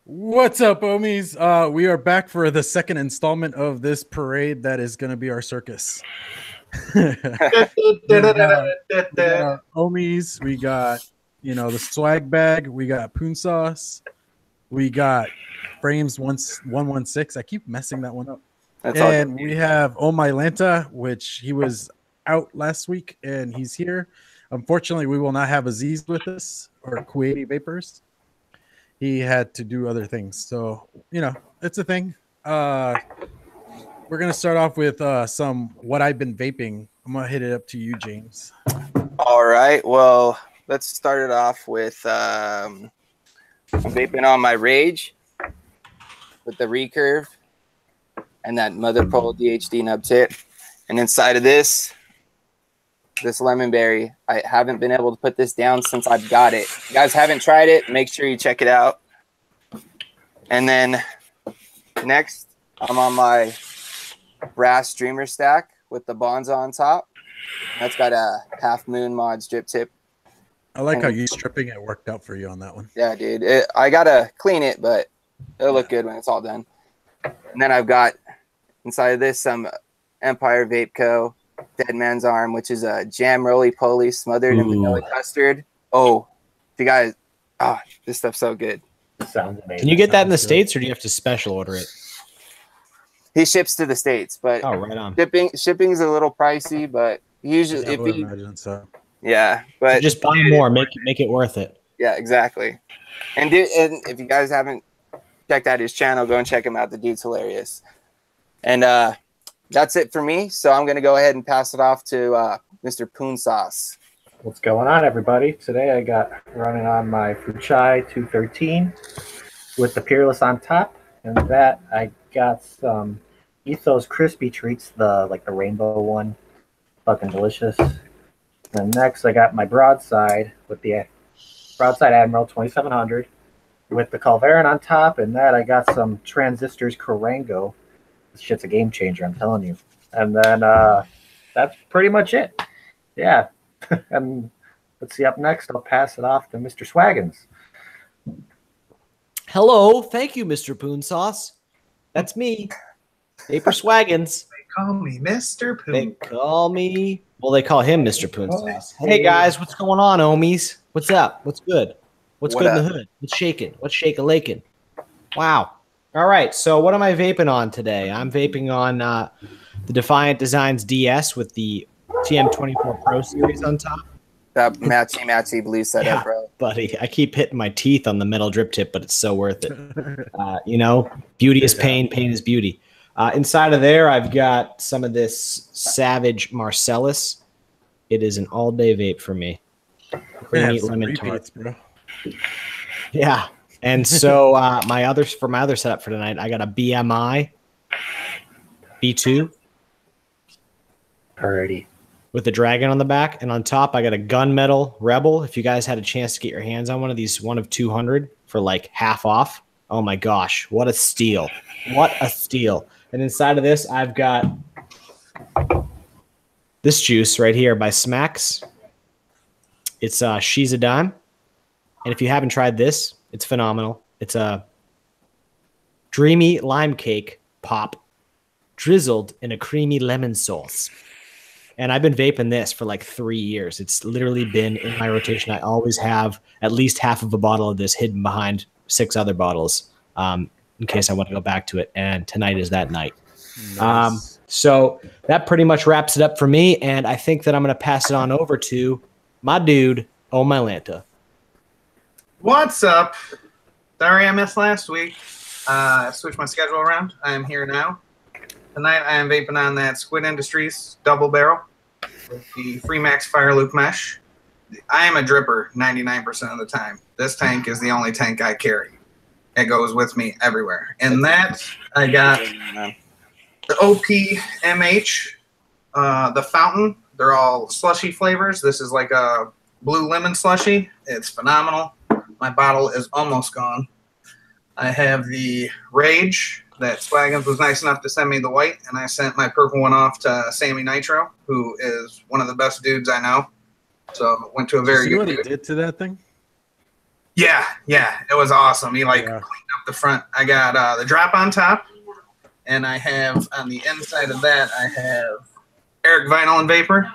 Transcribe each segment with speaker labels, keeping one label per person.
Speaker 1: What's up, Ohmies? We are back for the second installment of this parade that is going to be our circus. we got our Ohmies, we got, the swag bag, we got Poon Sauce, we got Frames 116. I keep messing that one up. And we have Oh My Lanta, which he was out last week and he's here. Unfortunately, we will not have Aziz with us or Kuwaiti Vapors. He had to do other things. So, it's a thing. We're going to start off with some what I've been vaping. I'm going to hit it up to you, James.
Speaker 2: All right. Well, let's start it off with vaping on my Rage with the recurve and that Mother Pole DHD nub tip. And inside of this lemon berry, I haven't been able to put this down since I've got it. If you guys haven't tried it, make sure you check it out. And then next, I'm on my brass streamer stack with the Bonza on top. That's got a Half Moon Mods drip tip.
Speaker 1: I like how you stripping it worked out for you on that one.
Speaker 2: Yeah, dude. I got to clean it, but it'll look good when it's all done. And then I've got inside of this some Empire Vape Co. Dead Man's Arm, which is a jam roly-poly smothered in vanilla custard. Oh, if you guys, this stuff's so good.
Speaker 3: Sounds amazing.
Speaker 4: Can you get that in the States, or do you have to special order it?
Speaker 2: He ships to the States, but
Speaker 4: right on.
Speaker 2: Shipping's a little pricey, but usually
Speaker 1: imagine so.
Speaker 2: Yeah, but
Speaker 4: so just buy more, make it worth it.
Speaker 2: Yeah, exactly. And if you guys haven't checked out his channel, go and check him out. The dude's hilarious. And that's it for me. So I'm going to go ahead and pass it off to Mr. Poon Sauce.
Speaker 3: What's going on, everybody? Today I got running on my Fuchai 213 with the Peerless on top. And that I got some Ethos Crispy Treats, the rainbow one. Fucking delicious. And next I got my Broadside with the Broadside Admiral 2700 with the Culverin on top. And that I got some Transistors Corango. This shit's a game changer, I'm telling you. And then that's pretty much it. Yeah. And let's see, up next, I'll pass it off to Mr. Swaggins.
Speaker 4: Hello. Thank you, Mr. Poon Sauce. That's me. Vapor Swaggins.
Speaker 5: They call me Mr. Poon.
Speaker 4: They call me... Well, they call him Mr. Poon Sauce. Hey, guys. What's going on, Ohmies? What's up? What's good? What's good in the hood? What's shaking? What's shake-a-laking? Wow. All right, so what am I vaping on today? I'm vaping on the Defiant Designs DS with the TM24 Pro series on top.
Speaker 2: That matchy blue setup, bro.
Speaker 4: Buddy, I keep hitting my teeth on the metal drip tip, but it's so worth it. Beauty is pain, pain is beauty. Inside of there, I've got some of this Savage Marcellus. It is an all-day vape for me. Creamy lemon tart. Bro. Yeah. And so my other setup for tonight, I got a BMI B2
Speaker 3: Alrighty.
Speaker 4: with a dragon on the back, and on top I got a Gunmetal Rebel. If you guys had a chance to get your hands on one of these, one of 200 for like half off, oh my gosh, what a steal! What a steal! And inside of this, I've got this juice right here by Smacks. It's She's a Dime, and if you haven't tried this, it's phenomenal. It's a dreamy lime cake pop drizzled in a creamy lemon sauce. And I've been vaping this for like 3 years. It's literally been in my rotation. I always have at least half of a bottle of this hidden behind 6 other bottles in case I want to go back to it. And tonight is that night. Nice. So that pretty much wraps it up for me. And I think that I'm going to pass it on over to my dude, Oh My Lanta.
Speaker 5: What's up? Sorry I missed last week. I switched my schedule around. I am here now. Tonight I am vaping on that Squid Industries double barrel with the Freemax Fire Loop Mesh. I am a dripper 99% of the time. This tank is the only tank I carry. It goes with me everywhere. And that I got the OPMH, the Fountain. They're all slushy flavors. This is like a blue lemon slushy. It's phenomenal. My bottle is almost gone. I have the Rage that Swaggins was nice enough to send me the white, and I sent my purple one off to Sammy Nitro, who is one of the best dudes I know. So went to a very good
Speaker 1: what
Speaker 5: dude.
Speaker 1: he did to that thing?
Speaker 5: Yeah, it was awesome. He cleaned up the front. I got the drop on top, and I have on the inside of that I have Eric Vinyl and Vapor,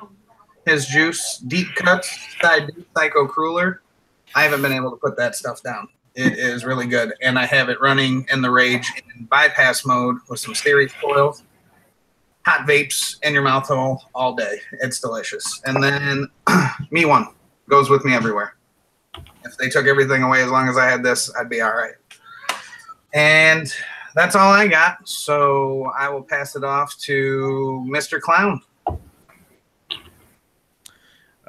Speaker 5: his juice, deep cuts, side deep psycho crueler. I haven't been able to put that stuff down. It is really good, and I have it running in the Rage in bypass mode with some series coils, hot vapes in your mouth hole all day. It's delicious. And then Me One goes with me everywhere. If they took everything away, as long as I had this, I'd be all right. And that's all I got. So I will pass it off to Mr. Clown.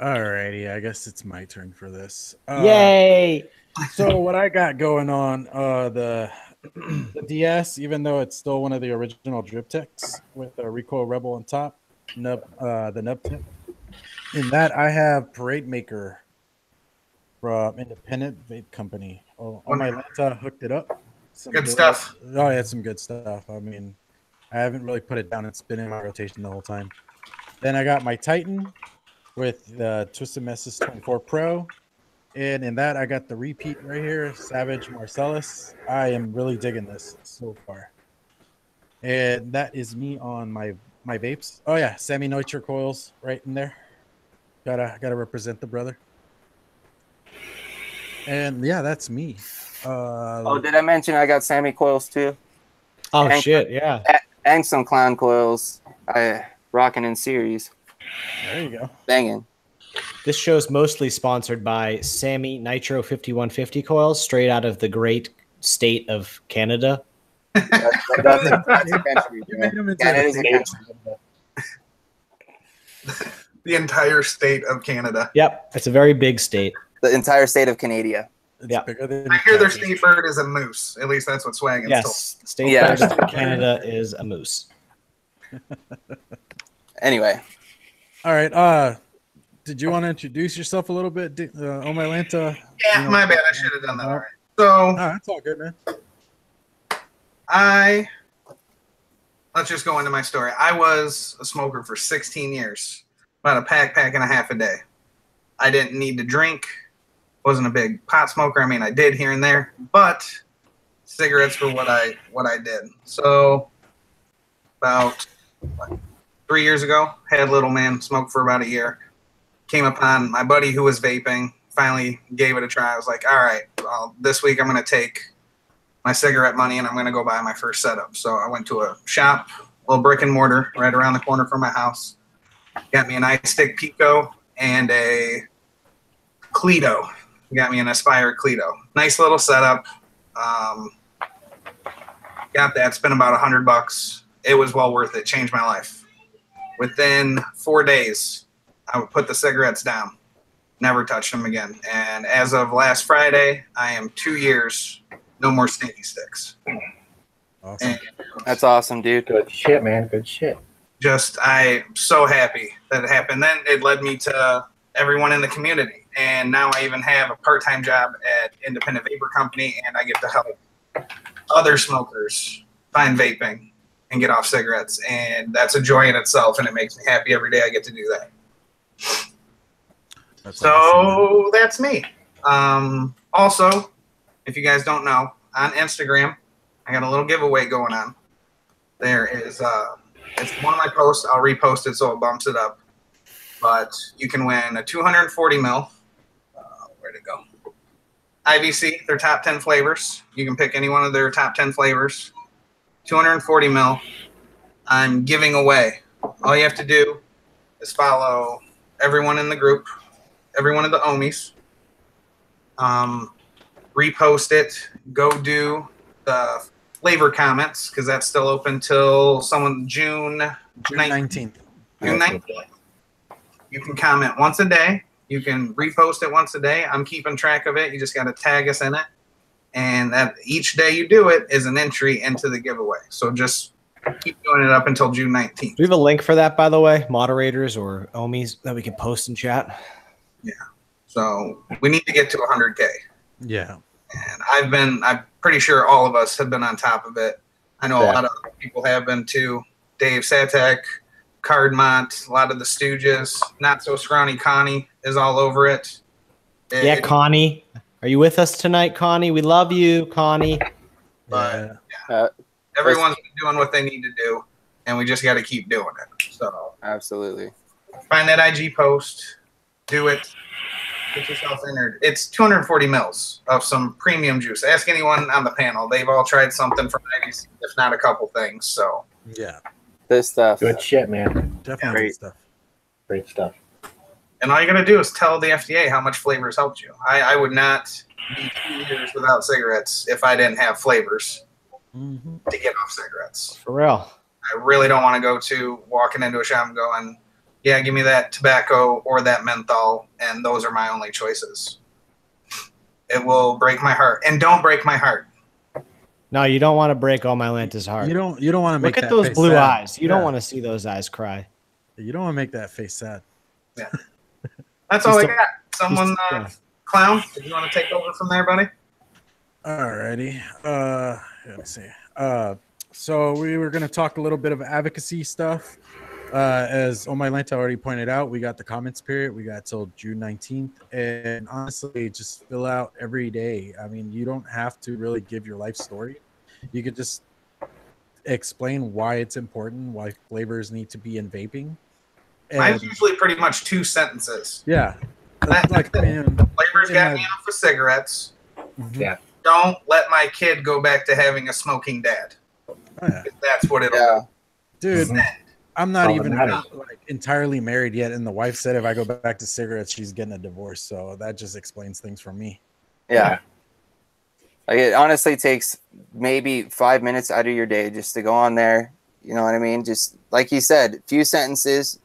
Speaker 1: Alrighty, I guess it's my turn for this.
Speaker 4: Yay!
Speaker 1: So what I got going on, the DS, even though it's still one of the original drip techs with a recoil rebel on top, the nub tip. In that, I have Parade Maker from Independent Vape Company. On my laptop, hooked it up.
Speaker 5: Good stuff.
Speaker 1: Oh, yeah, some good stuff. I mean, I haven't really put it down. It's been in my rotation the whole time. Then I got my Titan with the Twisted Messes 24 Pro. And in that, I got the repeat right here, Savage Marcellus. I am really digging this so far. And that is me on my vapes. Oh, yeah, Sammy Nitro coils right in there. Gotta represent the brother. And yeah, that's me.
Speaker 2: Did I mention I got Sammy coils too?
Speaker 4: Oh, shit, yeah.
Speaker 2: And some Clown coils. I rocking in series.
Speaker 1: There you go.
Speaker 2: Banging.
Speaker 4: This show's mostly sponsored by Sammy Nitro 5150 coils, straight out of the great state of Canada.
Speaker 2: That's a country, Canada's a country.
Speaker 5: The entire state of Canada.
Speaker 4: Yep, it's a very big state.
Speaker 2: The entire state of Canada.
Speaker 1: It's
Speaker 4: Yeah.
Speaker 1: bigger than
Speaker 5: I hear their state bird is a moose. At least that's what Swaggins
Speaker 4: Yes, the state
Speaker 2: Yeah.
Speaker 4: bird of Canada is a moose.
Speaker 2: Anyway.
Speaker 1: All right. Did you want to introduce yourself a little bit, Oh My Lanta?
Speaker 5: Yeah, my bad. I should have done that already. So
Speaker 1: Oh, that's all good, man.
Speaker 5: let's just go into my story. I was a smoker for 16 years, about a pack and a half a day. I didn't need to drink. Wasn't a big pot smoker. I mean, I did here and there, but cigarettes were what I did. So about 3 years ago, had little man smoked for about a year. Came upon my buddy who was vaping. Finally gave it a try. I was like, all right, well, this week I'm going to take my cigarette money and I'm going to go buy my first setup. So I went to a shop, a little brick and mortar right around the corner from my house. Got me an iStick Pico and a Cleto. Got me an Aspire Cleto. Nice little setup. Got that. Spent about $100. It was well worth it. Changed my life. Within 4 days, I would put the cigarettes down. Never touched them again. And as of last Friday, I am 2 years, no more stinky sticks.
Speaker 1: Awesome.
Speaker 5: And
Speaker 2: That's awesome, dude.
Speaker 3: Good shit, man. Good shit.
Speaker 5: I'm so happy that it happened. Then it led me to everyone in the community. And now I even have a part-time job at Independent Vapor Company, and I get to help other smokers find vaping and get off cigarettes. And that's a joy in itself, and it makes me happy every day I get to do that.
Speaker 1: That's awesome, man.
Speaker 5: That's me. Also, if you guys don't know, on Instagram, I got a little giveaway going on. There is, it's one of my posts. I'll repost it so it bumps it up. But you can win a 240 mil. Where'd it go? IVC, their top 10 flavors. You can pick any one of their top 10 flavors. 240 mil. I'm giving away. All you have to do is follow everyone in the group, every one of the Ohmies. Repost it. Go do the flavor comments because that's still open till June
Speaker 1: 19th.
Speaker 5: June 19th. You can comment once a day. You can repost it once a day. I'm keeping track of it. You just got to tag us in it. And that each day you do it is an entry into the giveaway. So just keep doing it up until June 19th.
Speaker 4: Do we have a link for that, by the way, moderators or Ohmies, that we can post in chat?
Speaker 5: Yeah. So we need to get to 100K.
Speaker 1: Yeah.
Speaker 5: And I'm pretty sure all of us have been on top of it. I know a lot of other people have been too. Dave Satek, Cardmont, a lot of the Stooges, Not So Scrawny Connie is all over it.
Speaker 4: Yeah, Connie. Are you with us tonight, Connie? We love you, Connie.
Speaker 5: But everyone's been doing what they need to do, and we just got to keep doing it. So
Speaker 2: absolutely.
Speaker 5: Find that IG post, do it, get yourself entered. It's 240 mils of some premium juice. Ask anyone on the panel; they've all tried something from 90s, if not a couple things. So
Speaker 1: yeah,
Speaker 2: this stuff,
Speaker 3: Good shit, man.
Speaker 1: definitely good stuff.
Speaker 3: Great stuff.
Speaker 5: And all you got to do is tell the FDA how much flavors helped you. I would not be 2 years without cigarettes if I didn't have flavors to get off cigarettes.
Speaker 4: For real.
Speaker 5: I really don't want to go to walking into a shop and going, yeah, give me that tobacco or that menthol, and those are my only choices. It will break my heart. And don't break my heart.
Speaker 4: No, you don't want to break all my Lantis heart.
Speaker 1: You don't want to make
Speaker 4: Look at
Speaker 1: that
Speaker 4: those
Speaker 1: face
Speaker 4: blue
Speaker 1: sad.
Speaker 4: eyes. You don't want to see those eyes cry.
Speaker 1: You don't want to make that face sad.
Speaker 5: Yeah. That's all I
Speaker 4: still-
Speaker 5: got. Someone, Clown, did you want to take over from there, buddy?
Speaker 1: Alrighty. Let me see. So we were going to talk a little bit of advocacy stuff. As Ohmy Lenta already pointed out, we got the comments period. We got till June 19th. And honestly, just fill out every day. I mean, you don't have to really give your life story. You could just explain why it's important, why flavors need to be in vaping.
Speaker 5: Mine's
Speaker 1: And
Speaker 5: usually pretty much 2 sentences.
Speaker 1: yeah, like, man,
Speaker 5: Flavors got me off of cigarettes.
Speaker 3: Yeah.
Speaker 5: Don't let my kid go back to having a smoking dad.
Speaker 1: oh, yeah.
Speaker 5: That's what it'll
Speaker 1: Dude,
Speaker 5: do.
Speaker 1: I'm not
Speaker 3: All that
Speaker 1: even
Speaker 3: matters.
Speaker 1: like entirely married yet, and the wife said if I go back to cigarettes, she's getting a divorce. So that just explains things for me.
Speaker 2: Yeah. Like it honestly takes maybe 5 minutes out of your day just to go on there. You know what I mean? Just like you said, a few sentences,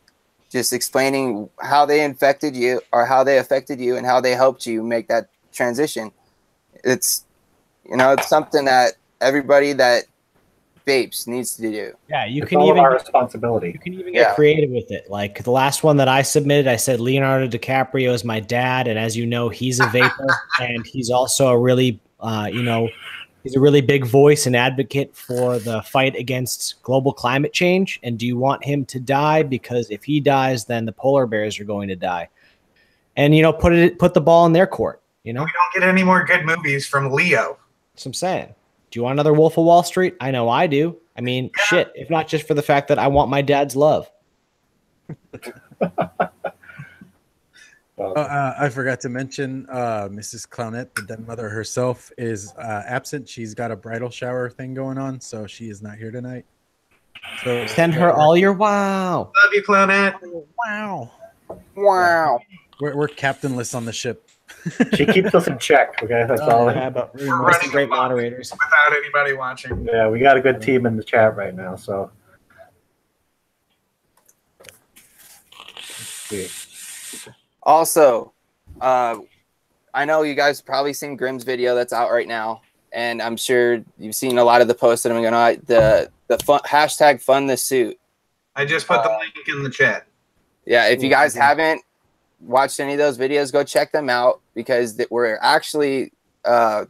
Speaker 2: just explaining how they infected you or how they affected you and how they helped you make that transition. It's, it's something that everybody that vapes needs to do.
Speaker 4: Yeah, you
Speaker 3: It's
Speaker 4: can
Speaker 3: all of
Speaker 4: even
Speaker 3: our responsibility.
Speaker 4: you can even get creative with it. Like the last one that I submitted, I said Leonardo DiCaprio is my dad, and as you know, he's a vapor, and he's also a really, he's a really big voice and advocate for the fight against global climate change. And do you want him to die? Because if he dies, then the polar bears are going to die. And put the ball in their court.
Speaker 5: We don't get any more good movies from Leo.
Speaker 4: That's what I'm saying. Do you want another Wolf of Wall Street? I know I do. I mean, shit, if not just for the fact that I want my dad's love.
Speaker 1: I forgot to mention Mrs. Clownette, the dead mother herself, is absent. She's got a bridal shower thing going on, so she is not here tonight. So
Speaker 4: Send her all your wow.
Speaker 5: Love you, Clownette.
Speaker 1: Wow.
Speaker 2: Wow.
Speaker 1: We're captainless on the ship.
Speaker 3: She keeps us in check. Okay, that's all.
Speaker 4: Yeah, but
Speaker 1: We're
Speaker 4: we're
Speaker 5: running
Speaker 4: some great
Speaker 5: amok.
Speaker 4: moderators.
Speaker 5: Without anybody watching.
Speaker 3: Yeah, we got a good team in the chat right now. So,
Speaker 2: Also, I know you guys probably seen Grimm's video that's out right now, and I'm sure you've seen a lot of the posts that I'm going on. The fun, hashtag fund the suit.
Speaker 5: I just put the link in the chat.
Speaker 2: Yeah, if you guys haven't watched any of those videos, go check them out because we're actually a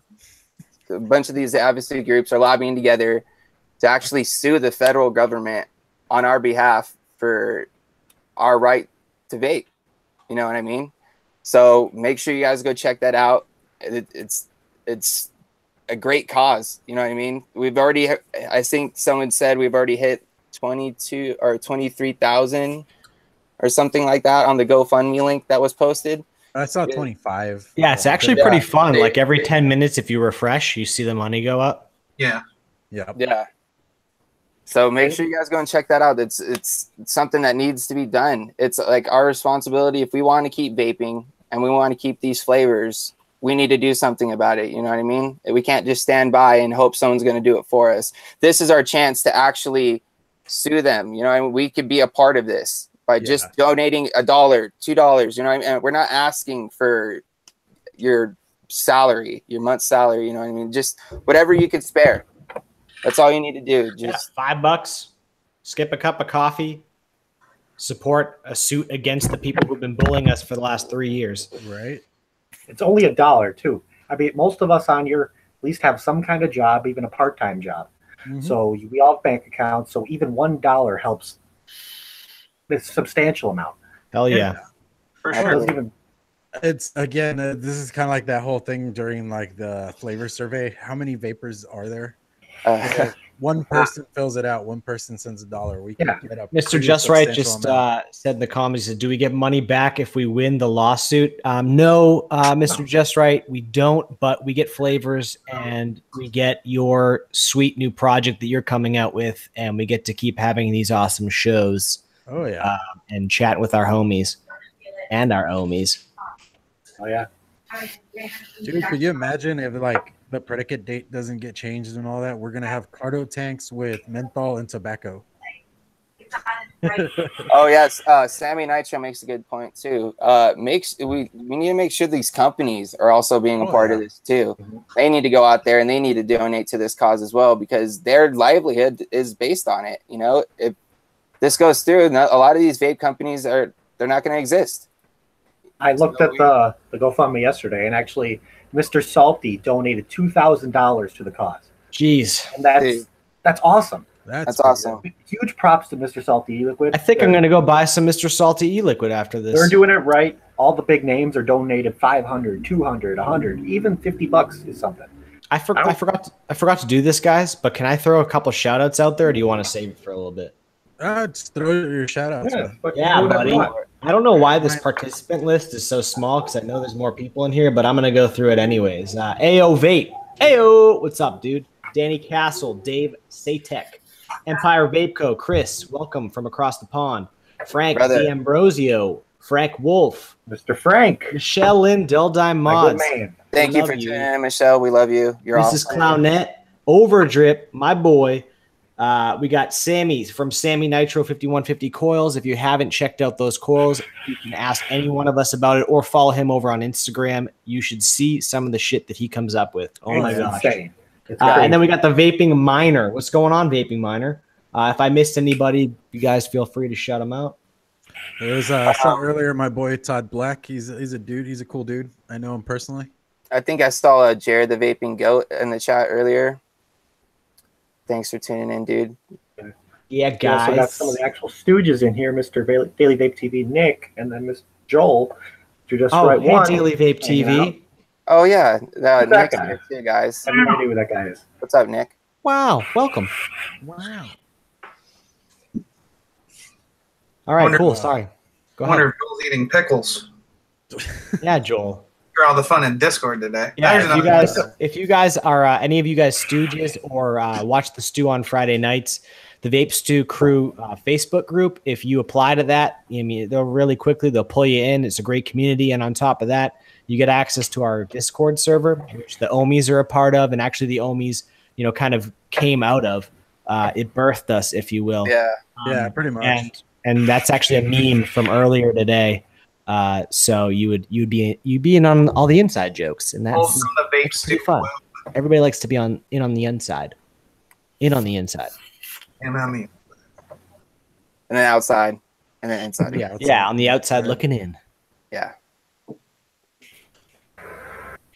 Speaker 2: bunch of these advocacy groups are lobbying together to actually sue the federal government on our behalf for our right to vape. You know what I mean? So make sure you guys go check that out. It's a great cause. You know what I mean? We've already, I think someone said we've already hit 22 or 23,000 or something like that on the GoFundMe link that was posted.
Speaker 1: I saw 25.
Speaker 4: Yeah, it's actually pretty fun. Like every 10 minutes, if you refresh, you see the money go up.
Speaker 5: Yeah.
Speaker 2: Yeah. So make sure you guys go and check that out. It's something that needs to be done. It's like our responsibility. If we want to keep vaping and we want to keep these flavors, we need to do something about it. You know what I mean? We can't just stand by and hope someone's going to do it for us. This is our chance to actually sue them. You know, and we could be a part of this by just donating $1, $2. You know what I mean? And we're not asking for your salary, your month's salary. You know what I mean? Just whatever you could spare. That's all you need to do. Just
Speaker 4: $5, skip a cup of coffee, support a suit against the people who've been bullying us for the last 3 years.
Speaker 1: Right.
Speaker 3: it's only $1 too. I mean, most of us on here at least have some kind of job, even a part-time job.
Speaker 1: Mhm.
Speaker 3: So we all have bank accounts. So even $1 helps. It's a substantial amount.
Speaker 4: Hell yeah.
Speaker 5: For
Speaker 3: It
Speaker 5: sure.
Speaker 3: doesn't even
Speaker 1: It's again, this is kind of like that whole thing during like the flavor survey. How many vapors are there? If one person fills it out, one person sends $1. We can get up.
Speaker 4: Mr. Just Right just said in the comments, he said, do we get money back if we win the lawsuit? No, Mr. Just Right, we don't, but we get flavors and we get your sweet new project that you're coming out with, and we get to keep having these awesome shows.
Speaker 1: Oh, yeah.
Speaker 4: And chat with our homies and our ohmies.
Speaker 3: Oh, yeah.
Speaker 1: Dude, could you imagine if like the predicate date doesn't get changed and all that? We're gonna have cardo tanks with menthol and tobacco.
Speaker 2: Oh yes, Sammy Nitro makes a good point too. We need to make sure these companies are also being a part of this too. They need to go out there and they need to donate to this cause as well, because their livelihood is based on it. You know, if this goes through, a lot of these vape companies they're not going to exist.
Speaker 3: I looked at the GoFundMe yesterday, and actually, Mr. Salty donated $2,000 to the cause.
Speaker 4: Jeez,
Speaker 3: and that's awesome.
Speaker 2: That's awesome.
Speaker 3: Huge props to Mr. Salty E-Liquid.
Speaker 4: I think I'm going to go buy some Mr. Salty E-Liquid after this.
Speaker 3: They're doing it right. All the big names are donated $500, $200, $100, even $50 is something.
Speaker 4: I forgot to do this, guys. But can I throw a couple shout outs out there, or do you want to save it for a little bit?
Speaker 1: Just throw your shout outs.
Speaker 4: Yeah, buddy. I don't know why this participant list is so small, because I know there's more people in here, but I'm going to go through it anyways. AO Vape. AO, what's up, dude? Danny Castle, Dave Satek, Empire Vape Co., Chris, welcome from across the pond. Frank D'Ambrosio, Frank Wolf,
Speaker 3: Mr. Frank,
Speaker 4: Michelle Lynn, Deldime Mods.
Speaker 2: Thank you for tuning in, Michelle. We love you. You're
Speaker 4: Mrs.
Speaker 2: awesome.
Speaker 4: Clownette, Overdrip, my boy. We got Sammy from Sammy Nitro 5150 Coils. If you haven't checked out those coils, you can ask any one of us about it or follow him over on Instagram. You should see some of the shit that he comes up with. Oh my gosh. And then we got the Vaping Miner. What's going on, Vaping Miner? If I missed anybody, you guys feel free to shout them out.
Speaker 1: There was I saw earlier my boy Todd Black. He's a dude. He's a cool dude. I know him personally.
Speaker 2: I think I saw Jared the Vaping Goat in the chat earlier. Thanks for tuning in, dude.
Speaker 4: Yeah, guys.
Speaker 3: We also got some of the actual stooges in here, Mr. Daily Vape TV Nick, and then Mr. Joel. Just right
Speaker 4: hey,
Speaker 3: one.
Speaker 4: Daily Vape TV.
Speaker 2: Oh yeah,
Speaker 3: Nick's
Speaker 2: here too, guys.
Speaker 3: I have no idea who that guy is.
Speaker 2: What's up, Nick?
Speaker 4: Wow, welcome.
Speaker 1: Wow.
Speaker 4: All right, cool. Sorry.
Speaker 5: Go ahead. I wonder if Joel's eating pickles.
Speaker 4: Yeah, Joel.
Speaker 5: For all the fun in Discord today.
Speaker 4: Yeah, if you guys are any of you guys stooges or watch the Stew on Friday nights, the Vape Stew Crew Facebook group, if you apply to that, I mean, they'll really quickly, they'll pull you in. It's a great community. And on top of that, you get access to our Discord server, which the Ohmies are a part of. And actually the Ohmies, kind of came out of, it birthed us, if you will.
Speaker 2: Yeah.
Speaker 1: Yeah, pretty much.
Speaker 4: And that's actually a meme from earlier today. So you'd be in on all the inside jokes, and that's pretty fun. Everybody likes to be in on the inside. In on the inside.
Speaker 5: And on the
Speaker 2: and then outside. And then inside.
Speaker 4: Yeah, on the outside looking in.
Speaker 2: Yeah.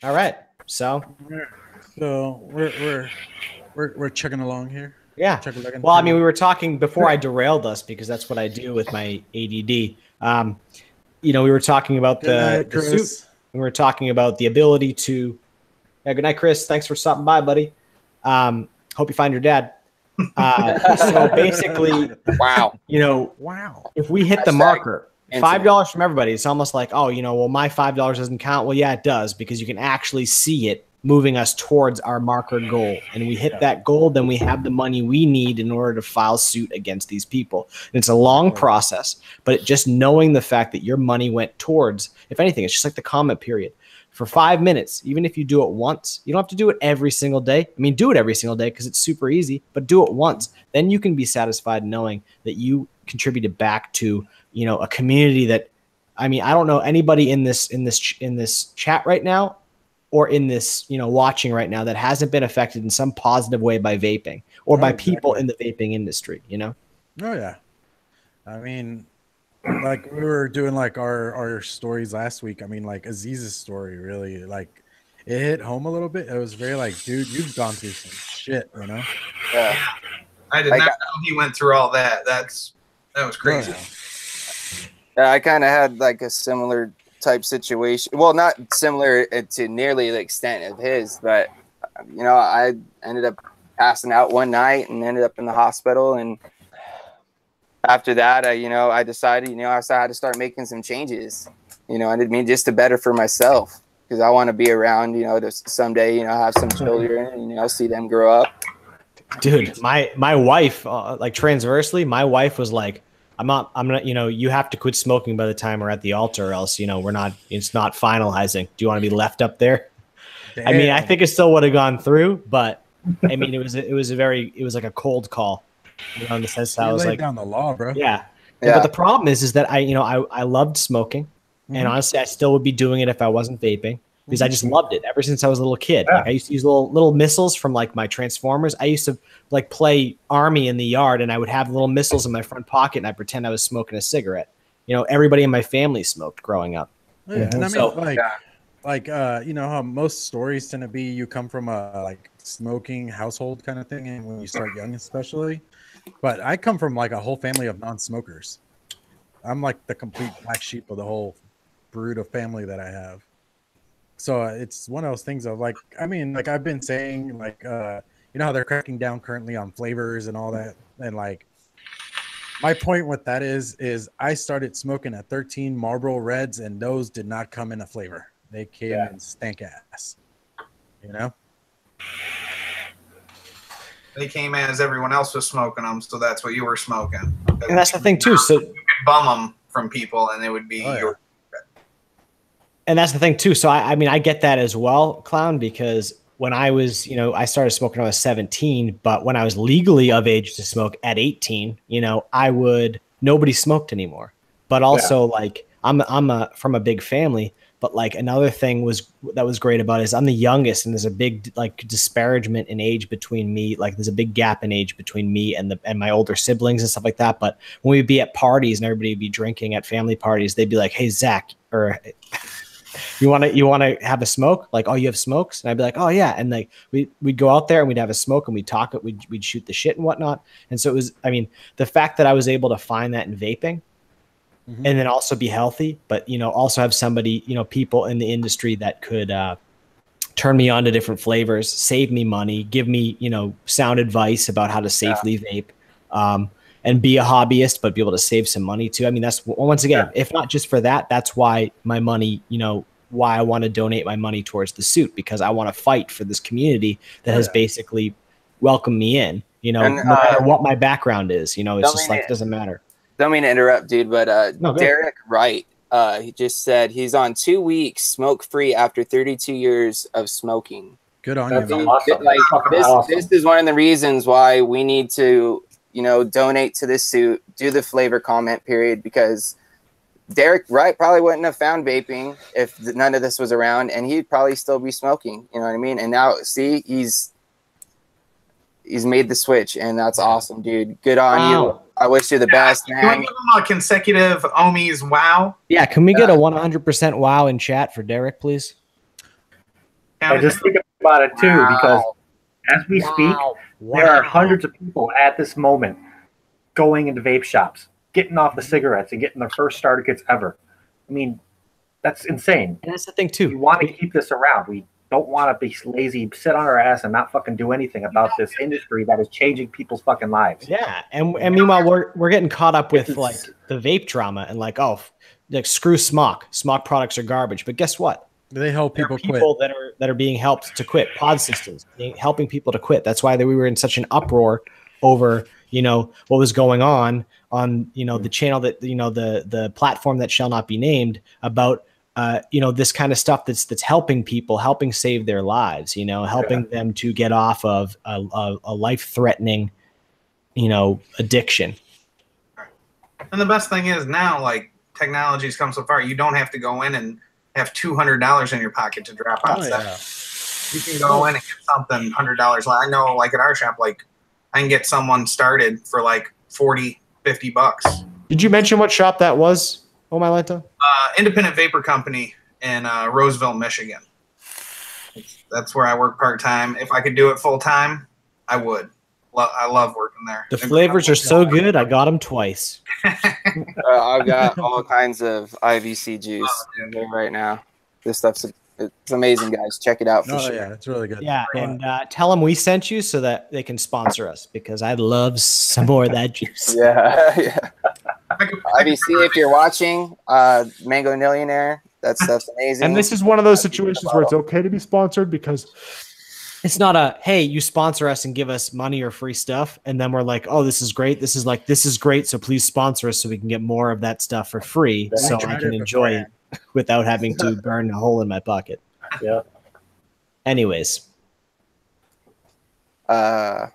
Speaker 4: All right. So
Speaker 1: we're chugging along here.
Speaker 4: Yeah. Well, I mean, we were talking before I derailed us, because that's what I do with my ADD. We were talking about the suit. We were talking about the ability to. Yeah, good night, Chris. Thanks for stopping by, buddy. Hope you find your dad. So basically,
Speaker 2: wow.
Speaker 4: If we hit the marker, $5 from everybody, it's almost like, my $5 doesn't count. Well, yeah, it does, because you can actually see it moving us towards our marker goal. And we hit that goal, then we have the money we need in order to file suit against these people. And it's a long process, but just knowing the fact that your money went towards, if anything, it's just like the comment period. For 5 minutes, even if you do it once, you don't have to do it every single day. I mean, do it every single day because it's super easy, but do it once. Then you can be satisfied knowing that you contributed back to, a community that, I mean, I don't know anybody in this chat right now, or in this, watching right now, that hasn't been affected in some positive way by vaping or by people in the vaping industry, Oh,
Speaker 1: yeah. I mean, like we were doing like our stories last week. I mean, like Aziz's story really, like it hit home a little bit. It was very like, dude, you've gone through some shit,
Speaker 2: Yeah.
Speaker 5: I did not know he went through all that. That was crazy.
Speaker 2: Yeah, I kind of had like a similar type situation. Well, not similar to nearly the extent of his, but you know, I ended up passing out one night and ended up in the hospital. And after that, I decided, I had to start making some changes. I didn't mean just to better for myself, because I want to be around, to someday, have some children and, see them grow up.
Speaker 4: Dude, my wife, like transversely, my wife was like, I'm gonna, you have to quit smoking by the time we're at the altar, or else, it's not finalizing. Do you want to be left up there? Damn. I mean, I think it still would have gone through, but I mean, it was like a cold call, in the sense that I was like,
Speaker 1: down the law, bro.
Speaker 4: Yeah. But the problem is that I loved smoking, and honestly, I still would be doing it if I wasn't vaping, because I just loved it ever since I was a little kid. Yeah. Like, I used to use little missiles from like my Transformers. I used to like play Army in the yard, and I would have little missiles in my front pocket, and I pretend I was smoking a cigarette. Everybody in my family smoked growing up.
Speaker 1: Yeah, and I mean, you know how most stories tend to be, you come from a like smoking household kind of thing, and when you start young, especially. But I come from like a whole family of non-smokers. I'm like the complete black sheep of the whole brood of family that I have. So it's one of those things of like, I mean, like I've been saying, like, how they're cracking down currently on flavors and all that. And like, my point with that is I started smoking at 13 Marlboro Reds, and those did not come in a flavor. They came in stank ass,
Speaker 5: They came as everyone else was smoking them, so that's what you were smoking.
Speaker 4: And that's the thing too. So you
Speaker 5: could bum them from people, and it would be your.
Speaker 4: And that's the thing too. So I mean, I get that as well, Clown, because when I was, I started smoking when I was 17, but when I was legally of age to smoke at 18, nobody smoked anymore. But also like I'm from a big family. But like another thing that was great about it is I'm the youngest, and there's a big like disparagement in age between me. Like there's a big gap in age between me and my older siblings and stuff like that. But when we'd be at parties and everybody would be drinking at family parties, they'd be like, "Hey Zach," or you want to have a smoke? Like, "Oh, you have smokes?" And I'd be like, "Oh yeah." And like we'd go out there and we'd have a smoke and we'd talk, we'd shoot the shit and whatnot. And so it was, I mean, the fact that I was able to find that in vaping. And then also be healthy, but also have somebody, people in the industry that could turn me on to different flavors, save me money, give me, sound advice about how to safely vape, and be a hobbyist, but be able to save some money too. I mean, that's once again, if not just for that, that's why my money, why I want to donate my money towards the suit, because I want to fight for this community that has basically welcomed me in, no matter what my background is, it's just like, it doesn't matter.
Speaker 2: Don't mean to interrupt, dude, but no, Derek Wright, he just said he's on 2 weeks smoke-free after 32 years of smoking.
Speaker 1: Good on you, man.
Speaker 2: Awesome. Like, this is one of the reasons why we need to, donate to this suit, do the flavor comment period, because Derek Wright probably wouldn't have found vaping if none of this was around, and he'd probably still be smoking. You know what I mean? And now, see, he's made the switch, and that's awesome, dude. Good on you. I wish you the best, man.
Speaker 5: Can we give him a consecutive Ohmies wow?
Speaker 4: Yeah, can we get a 100% wow in chat for Derek, please?
Speaker 3: I just think about it too, because as we speak, there are hundreds of people at this moment going into vape shops, getting off the cigarettes and getting their first starter kits ever. I mean, that's insane.
Speaker 4: And that's the thing too.
Speaker 3: We want to keep this around. We don't want to be lazy, sit on our ass and not fucking do anything about this industry that is changing people's fucking lives.
Speaker 4: Yeah, and meanwhile we're getting caught up with like the vape drama and like, oh, like screw smock. Smock products are garbage. But guess what?
Speaker 1: They help people quit.
Speaker 4: that are being helped to quit. Pod systems helping people to quit. That's why we were in such an uproar over what was going on the channel that the platform that shall not be named about. This kind of stuff that's helping people, helping save their lives, helping them to get off of a life-threatening, addiction.
Speaker 5: And the best thing is now, like, technology's come so far, you don't have to go in and have $200 in your pocket to drop out stuff. You can go in and get something $100. I know, like, at our shop, like, I can get someone started for, like, $40-50.
Speaker 4: Did you mention what shop that was? Oh, my Lanta?
Speaker 5: Independent vapor company in Roseville, Michigan. That's where I work part-time. If I could do it full-time, I would. I love working there.
Speaker 4: The flavors are so good. I got them twice.
Speaker 2: I've got all kinds of IVC juice in there right now. This stuff's it's amazing, guys. Check it out for sure.
Speaker 1: Yeah, it's really good.
Speaker 4: Yeah, and tell them we sent you so that they can sponsor us because I'd love some more of that juice.
Speaker 2: Yeah. IVC, if you're watching, Mango Millionaire, that stuff's amazing.
Speaker 6: And this is one of those situations where it's okay to be sponsored because
Speaker 4: it's not a, hey, you sponsor us and give us money or free stuff. And then we're like, oh, this is great. This is great. So please sponsor us so we can get more of that stuff for free so I can enjoy it without having to burn a hole in my pocket.
Speaker 3: Yeah.
Speaker 4: Anyways.
Speaker 2: We got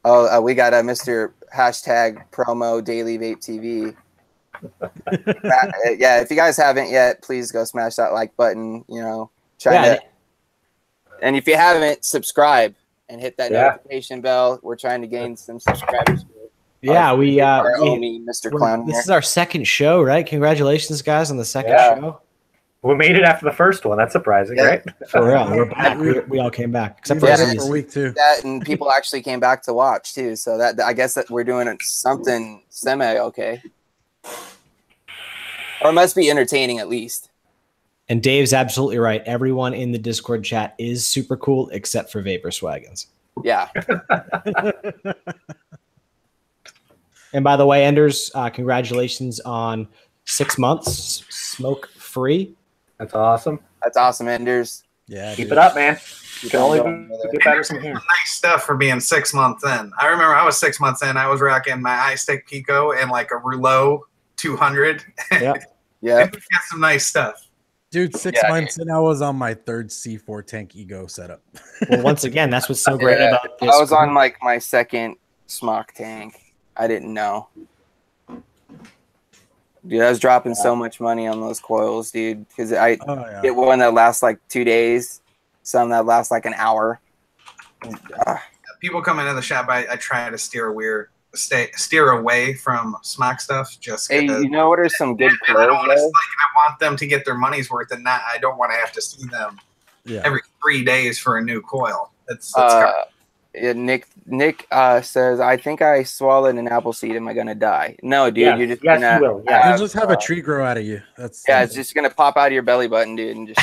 Speaker 2: a Mr. # promo Daily Vape TV. Yeah, if you guys haven't yet, please go smash that like button. And if you haven't, subscribe and hit that notification bell. We're trying to gain some subscribers.
Speaker 4: Yeah,
Speaker 2: Mr. Clown.
Speaker 4: This is our second show, right? Congratulations, guys, on the second show.
Speaker 3: We made it after the first one. That's surprising, right?
Speaker 4: For real, we're back. We all came back, except for
Speaker 1: a week too.
Speaker 2: And people actually came back to watch too. So that I guess that we're doing something semi okay, or it must be entertaining at least.
Speaker 4: And Dave's absolutely right. Everyone in the Discord chat is super cool except for Vapor Swaggins.
Speaker 2: Yeah.
Speaker 4: And by the way, Enders, congratulations on 6 months smoke free.
Speaker 3: That's awesome.
Speaker 2: That's awesome, Enders.
Speaker 3: Yeah, keep it up, man. You can only get better from here.
Speaker 5: Nice stuff for being 6 months in. I remember I was 6 months in. I was rocking my iStick Pico and like a Rouleau 200.
Speaker 3: Yeah.
Speaker 2: Yeah.
Speaker 5: Got some nice stuff.
Speaker 1: Dude, 6 months in, I was on my third C4 tank ego setup.
Speaker 4: Well, once again, that's what's so great about this.
Speaker 2: I was on like my second smock tank. I didn't know. Dude, I was dropping so much money on those coils, dude. Because I get one that lasts like 2 days, some that lasts like an hour.
Speaker 5: People come into the shop. I try to steer away from smock stuff. Just
Speaker 2: hey, you know what are some good coils?
Speaker 5: I want them to get their money's worth, and not. I don't want to have to see them every 3 days for a new coil. It's
Speaker 2: Nick says, I think I swallowed an apple seed. Am I gonna die? No, dude. You're just gonna.
Speaker 3: You will.
Speaker 1: You'll just have a tree grow out of you.
Speaker 2: It's just gonna pop out of your belly button, dude, and just.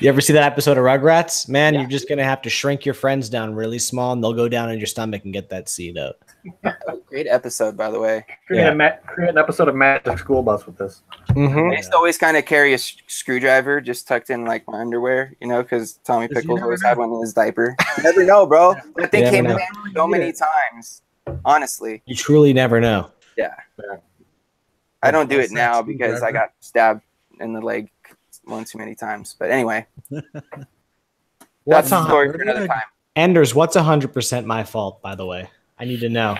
Speaker 4: You ever see that episode of Rugrats? Man, you're just gonna have to shrink your friends down really small, and they'll go down in your stomach and get that seed out.
Speaker 2: Great episode, by the way.
Speaker 3: Create an episode of Magic School Bus with this.
Speaker 2: I used to always kind of carry a screwdriver just tucked in like my underwear, because Tommy Pickles always had one in his diaper. You never know, bro. That thing came in so many times. Honestly,
Speaker 4: you truly never know.
Speaker 2: Yeah. I don't do it now because I got stabbed in the leg one too many times. But anyway, that's a story for another time.
Speaker 4: Enders, what's 100% my fault? By the way, I need to know.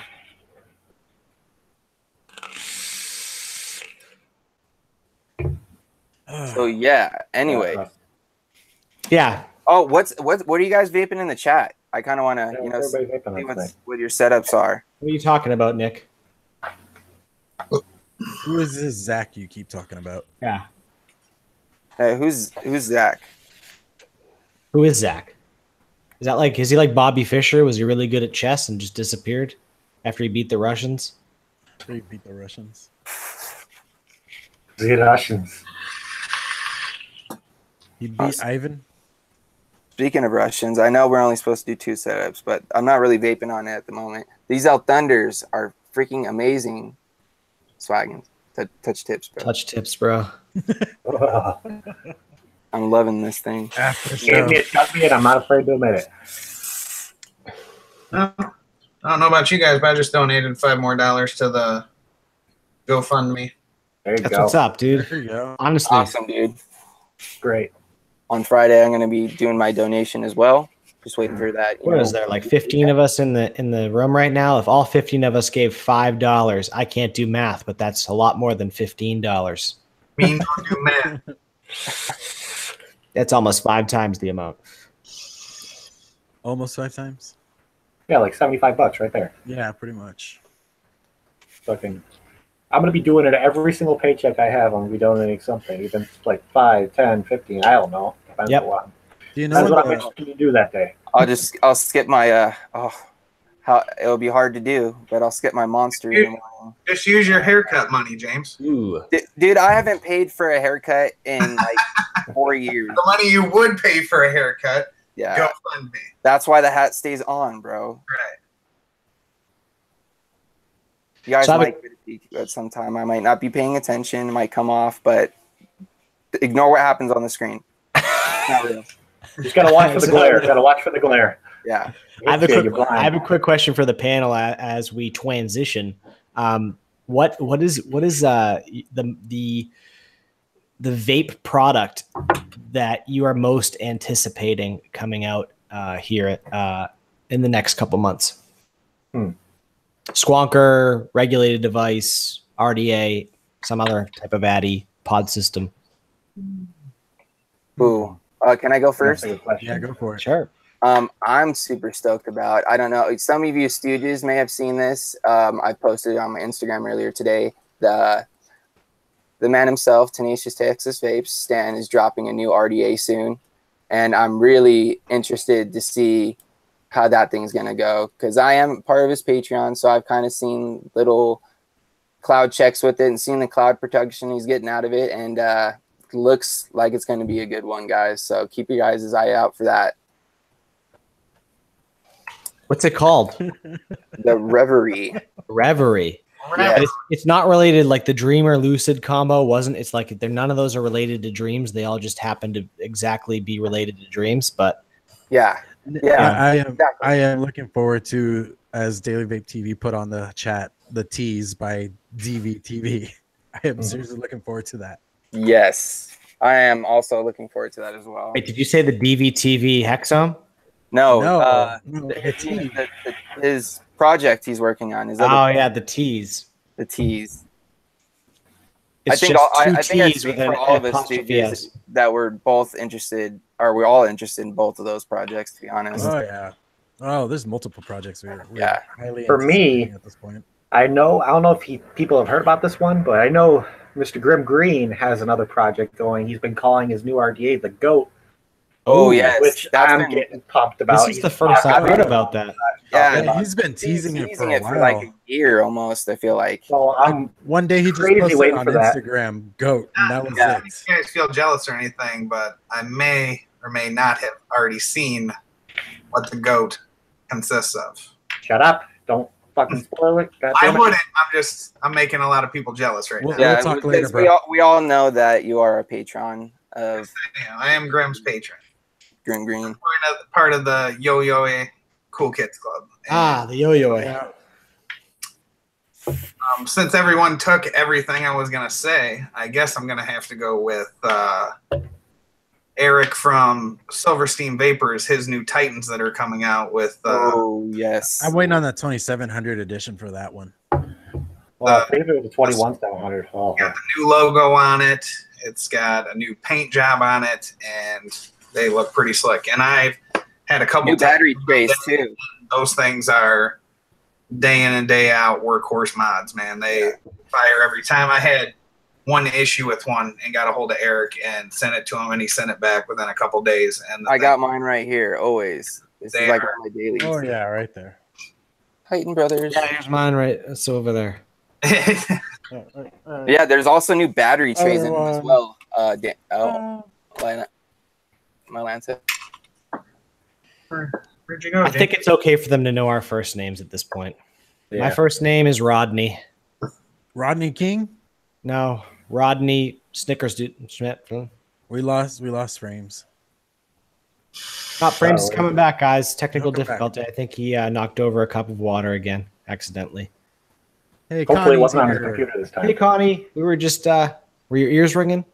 Speaker 2: So yeah. Anyway.
Speaker 4: Yeah.
Speaker 2: Oh, what are you guys vaping in the chat? I kind of want to see what your setups are.
Speaker 4: What are you talking about, Nick?
Speaker 1: Who is this Zach you keep talking about?
Speaker 4: Yeah.
Speaker 2: Who's Zach?
Speaker 4: Who is Zach? Is he like Bobby Fischer? Was he really good at chess and just disappeared after he beat the Russians?
Speaker 1: He beat the Russians.
Speaker 3: The Russians.
Speaker 1: He beat Ivan.
Speaker 2: Speaking of Russians, I know we're only supposed to do 2 setups, but I'm not really vaping on it at the moment. These El Thunders are freaking amazing. Swaggins. Touch tips, bro.
Speaker 4: Touch tips, bro.
Speaker 2: I'm loving this thing.
Speaker 3: Gave me a copy and I'm not afraid to admit it.
Speaker 5: I don't know about you guys, but I just donated $5 more to the GoFundMe.
Speaker 4: That's what's up, dude.
Speaker 1: There you go.
Speaker 4: Honestly.
Speaker 2: Awesome, dude.
Speaker 3: Great.
Speaker 2: On Friday, I'm going to be doing my donation as well. Just waiting for that.
Speaker 4: What is there, like 15 of us in the room right now? If all 15 of us gave $5, I can't do math, but that's a lot more than $15.
Speaker 5: Mean don't do math.
Speaker 4: That's almost 5 times the amount.
Speaker 1: Almost 5 times?
Speaker 3: Yeah, like $75 right there.
Speaker 1: Yeah, pretty much.
Speaker 3: Fucking, I'm going to be doing it every single paycheck I have. I'm going to be donating something. Even like 5, 10, 15, I don't know. Depends on what.
Speaker 1: Do you
Speaker 3: That's
Speaker 1: know
Speaker 3: what I'm
Speaker 1: what?
Speaker 3: interested to do that day.
Speaker 2: I'll skip my how it'll be hard to do, but I'll skip my monster in the morning.
Speaker 5: Just use your haircut money, James.
Speaker 4: Ooh.
Speaker 2: Dude, I haven't paid for a haircut in like 4 years.
Speaker 5: The money you would pay for a haircut,
Speaker 2: Yeah,
Speaker 5: go fund me.
Speaker 2: that's why the hat stays on, bro.
Speaker 5: Right.
Speaker 2: You guys
Speaker 4: So
Speaker 2: might get a peek at some time. I might not be paying attention. It might come off, but ignore what happens on the screen. It's not real.
Speaker 3: Just gotta watch for the glare. Gotta watch for the glare.
Speaker 2: Yeah.
Speaker 4: I have
Speaker 3: You're blind.
Speaker 4: I have a quick question for the panel as we transition. What is the vape product that you are most anticipating coming out here in the next couple months? Squonker, regulated device, RDA, some other type of addy pod system.
Speaker 2: Ooh. Can I go first?
Speaker 3: That's a good question.
Speaker 1: Yeah, go for it.
Speaker 4: Sure.
Speaker 2: I'm super stoked about. I don't know. Some of you stooges may have seen this. I posted it on my Instagram earlier today. The man himself, Tenacious Texas Vapes, Stan, is dropping a new RDA soon, and I'm really interested to see how that thing's gonna go because I am part of his Patreon, so I've kind of seen little cloud checks with it and seen the cloud protection he's getting out of it, and looks like it's going to be a good one, guys. So keep your guys' eye out for that.
Speaker 4: What's it called?
Speaker 2: The Reverie.
Speaker 4: Reverie.
Speaker 2: Yeah.
Speaker 4: It's not related like the Dreamer Lucid combo wasn't. It's like none of those are related to dreams. They all just happen to exactly be related to dreams. But
Speaker 2: Yeah.
Speaker 1: I am looking forward to, as Daily Vape TV put on the chat, the tease by DVTV. I am seriously looking forward to that.
Speaker 2: Yes. I am also looking forward to that as well.
Speaker 4: wait, did you say the DVTV Hexome?
Speaker 2: No, his project he's working on is
Speaker 4: The tease.
Speaker 2: the tease.
Speaker 4: It's
Speaker 2: I think
Speaker 4: just
Speaker 2: I
Speaker 4: two
Speaker 2: think I
Speaker 4: T's
Speaker 2: speak
Speaker 4: with an
Speaker 2: for all of us
Speaker 4: apostrophe
Speaker 2: stooges
Speaker 4: S.
Speaker 2: that we're both interested, or we're all interested in both of those projects, to be honest.
Speaker 1: Oh yeah. Oh, there's multiple projects we're
Speaker 2: Yeah.
Speaker 1: highly
Speaker 3: For me,
Speaker 1: anticipating at this point.
Speaker 3: I don't know if people have heard about this one, but I know Mr. Grim Green has another project going. He's been calling his new RDA the GOAT,
Speaker 2: Oh yes,
Speaker 3: which I'm getting pumped about.
Speaker 4: This is the first I've heard about that.
Speaker 2: Yeah,
Speaker 1: He's been teasing it for a
Speaker 2: for
Speaker 1: while.
Speaker 2: like a year almost. I feel like.
Speaker 3: So I'm
Speaker 1: One day he just
Speaker 3: crazy
Speaker 1: posted
Speaker 3: waiting
Speaker 1: on
Speaker 3: for that.
Speaker 1: Instagram, "Goat," and that was
Speaker 2: Yeah.
Speaker 1: it.
Speaker 5: You guys feel jealous or anything, but I may or may not have already seen what the GOAT consists of.
Speaker 3: shut up. Don't fucking spoil it. God
Speaker 5: I
Speaker 3: damn it.
Speaker 5: wouldn't. I'm making a lot of people jealous right now.
Speaker 1: Well,
Speaker 2: Yeah,
Speaker 1: We'll talk later,
Speaker 2: because
Speaker 1: bro.
Speaker 2: we all know that you are a patron of
Speaker 5: Yeah, I am Grim's patron.
Speaker 2: Grim Green.
Speaker 5: Part of the Yo-Yo Cool Kids Club. And,
Speaker 4: The yo-yo.
Speaker 1: Yeah.
Speaker 5: since everyone took everything I was gonna say, I guess I'm gonna have to go with Eric from Silverstein Vapors, his new Titans that are coming out with.
Speaker 2: Oh yes.
Speaker 1: I'm waiting on that 2700 edition for that one.
Speaker 3: Well, I think it was a 21700. Oh,
Speaker 5: Got the new logo on it. It's got a new paint job on it, and they look pretty slick. And I've had a couple
Speaker 2: New battery trays too.
Speaker 5: Those things are day in and day out workhorse mods, man. They fire every time. I had one issue with one and got a hold of Eric and sent it to him, and he sent it back within a couple days. And
Speaker 2: I got mine right here. Always. This is like one of my dailies.
Speaker 1: Oh yeah, right there.
Speaker 2: Titan Brothers.
Speaker 4: Yeah, here's mine right. It's over there.
Speaker 2: Yeah, there's also new battery trays in them as well. My Lancet.
Speaker 5: Where'd you go,
Speaker 4: I
Speaker 5: Jake?
Speaker 4: think it's okay for them to know our first names at this point.
Speaker 3: yeah.
Speaker 4: My first name is Rodney.
Speaker 1: Rodney King.
Speaker 4: No, Rodney Snickers Schmidt.
Speaker 1: We lost frames.
Speaker 4: Frames is coming back, guys. Technical
Speaker 1: He'll come back.
Speaker 4: difficulty. I think he knocked over a cup of water again accidentally.
Speaker 1: Hey,
Speaker 3: Hopefully it
Speaker 1: Connie's
Speaker 3: wasn't on his
Speaker 1: here.
Speaker 3: computer this
Speaker 4: Hey,
Speaker 3: time.
Speaker 4: Connie, we were just were your ears ringing?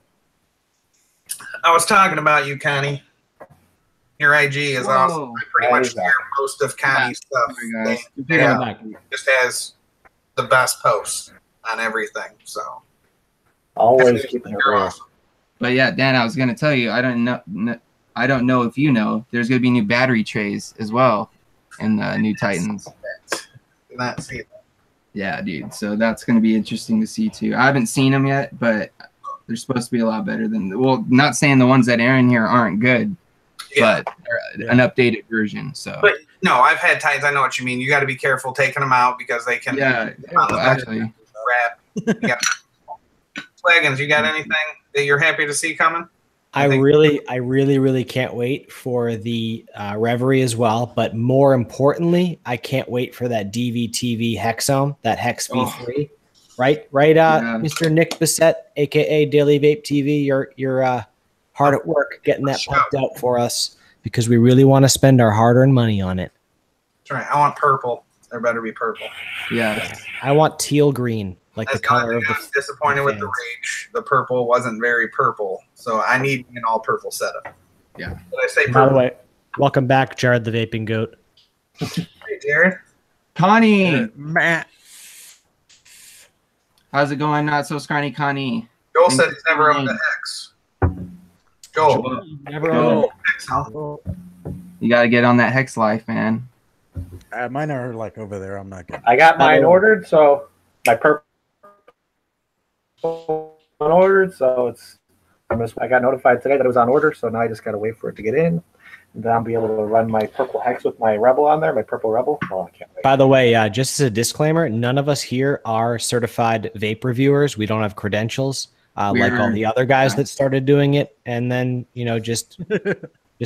Speaker 5: I was talking about you, Connie. Your IG is awesome. I pretty much share most of Connie's stuff.
Speaker 4: Yeah.
Speaker 5: Just has the best posts on everything. So
Speaker 3: Always keeping it
Speaker 5: you're
Speaker 3: real.
Speaker 5: awesome.
Speaker 7: But yeah, Dan, I was gonna tell you, I don't know if you know, there's gonna be new battery trays as well in the new Titans.
Speaker 5: Did not see that.
Speaker 7: Yeah, dude. So that's gonna be interesting to see too. I haven't seen them yet, but they're supposed to be a lot better than. Well, not saying the ones that are in here aren't good, but an updated version. So,
Speaker 5: but no, I've had tights. I know what you mean. You got to be careful taking them out because they can.
Speaker 7: Actually,
Speaker 5: wrap. Flagons, you got anything that you're happy to see coming?
Speaker 4: I really can't wait for the Reverie as well. But more importantly, I can't wait for that DVTV Hexome, that Hex V3. Right, Mr. Nick Bissett, aka Daily Vape TV. You're hard at work getting that pumped out for us because we really want to spend our hard-earned money on it.
Speaker 5: That's right. I want purple. There better be purple.
Speaker 7: Yeah.
Speaker 4: I want teal green, like the color of the.
Speaker 5: I was disappointed with the Rage. The purple wasn't very purple, so I need an all purple setup.
Speaker 7: Yeah.
Speaker 5: Did I say purple?
Speaker 4: By the way, welcome back, Jared the Vaping Goat.
Speaker 5: Hey, Jared.
Speaker 7: Connie.
Speaker 1: Matt.
Speaker 7: How's it going? Not so scrawny, Connie.
Speaker 5: Joel said he's never owned a Hex. Joel.
Speaker 4: Never owned
Speaker 5: Hex, huh?
Speaker 7: You got to get on that Hex life, man.
Speaker 1: Mine are like over there. I'm not good.
Speaker 3: I got mine ordered, so my purple ordered, so I got notified today that it was on order, so now I just gotta wait for it to get in. And then I'll be able to run my purple Hex with my Rebel on there, my purple Rebel. Oh, I can't wait.
Speaker 4: By the way, just as a disclaimer, none of us here are certified vape reviewers. We don't have credentials like all the other guys that started doing it, and then just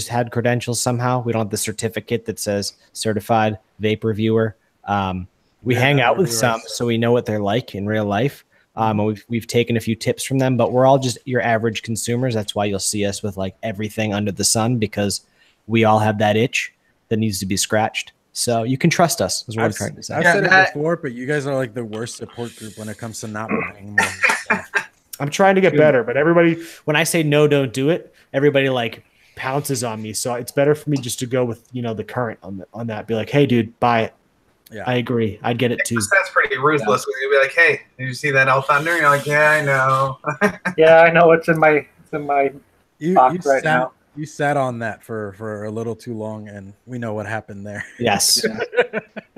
Speaker 4: had credentials somehow. We don't have the certificate that says certified vape reviewer. We hang out with some, so we know what they're like in real life. And we've taken a few tips from them, but we're all just your average consumers. That's why you'll see us with like everything under the sun, because we all have that itch that needs to be scratched. So you can trust us, is what I'm trying to say.
Speaker 1: I've said it before, but you guys are like the worst support group when it comes to not buying more stuff.
Speaker 6: I'm trying to get better, but everybody,
Speaker 4: when I say no, don't do it, everybody like pounces on me. So it's better for me just to go with the current on that. Be like, hey, dude, buy it. Yeah, I agree. I'd get it too.
Speaker 5: That's pretty ruthless. Yeah. You'd be like, hey, did you see that El Thunder? And you're like, yeah, I know.
Speaker 3: Yeah, I know. It's in my box right now.
Speaker 1: You sat on that for a little too long, and we know what happened there.
Speaker 4: Yes.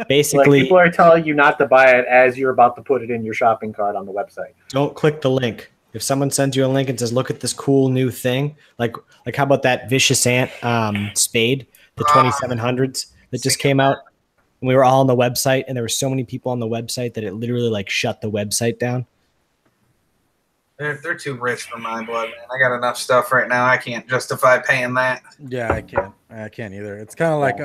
Speaker 4: Basically,
Speaker 3: like people are telling you not to buy it as you're about to put it in your shopping cart on the website.
Speaker 4: Don't click the link. If someone sends you a link and says, look at this cool new thing, like how about that Vicious Ant spade, the 2700s that just came out? And we were all on the website, and there were so many people on the website that it literally like shut the website down.
Speaker 5: They're too rich for my blood, man. I got enough stuff right now. I can't justify paying that.
Speaker 1: Yeah, I can't. I can't either. It's kind of like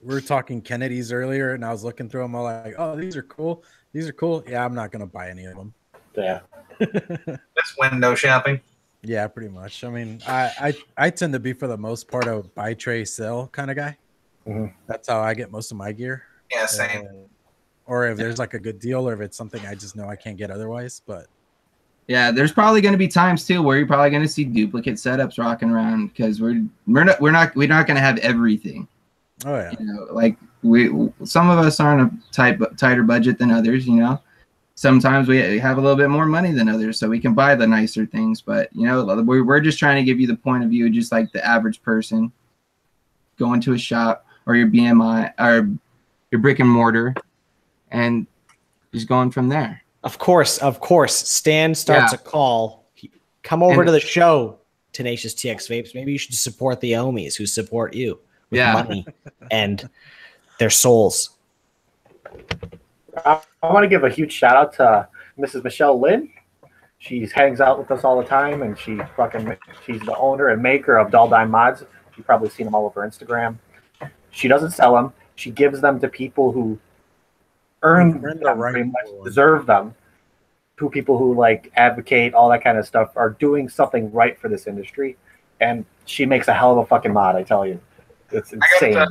Speaker 1: we were talking Kennedy's earlier, and I was looking through them all like, oh, these are cool. These are cool. Yeah, I'm not gonna buy any of them.
Speaker 3: Yeah.
Speaker 5: That's window shopping.
Speaker 1: Yeah, pretty much. I mean, I tend to be for the most part a buy, tray, sell kind of guy. Mm-hmm. That's how I get most of my gear.
Speaker 5: Yeah, same.
Speaker 1: Or if there's like a good deal, or if it's something I just know I can't get otherwise. But
Speaker 7: yeah, there's probably going to be times too where you're probably going to see duplicate setups rocking around because we're not going to have everything.
Speaker 1: Oh yeah.
Speaker 7: Like some of us are on a tighter budget than others. Sometimes we have a little bit more money than others, so we can buy the nicer things. But we're just trying to give you the point of view, just like the average person going to a shop or your BMI or your brick and mortar, and just going from there.
Speaker 4: Of course. Stan starts a call. Come over to the show, Tenacious TX Vapes. Maybe you should support the Ohmies who support you with money and their souls.
Speaker 3: I want to give a huge shout out to Mrs. Michelle Lynn. She hangs out with us all the time, and she's the owner and maker of Dull Dime Mods. You've probably seen them all over Instagram. She doesn't sell them. She gives them to people who earn them, pretty much deserve them. To people who like advocate, all that kind of stuff, are doing something right for this industry. And she makes a hell of a fucking mod, I tell you. It's insane.
Speaker 5: I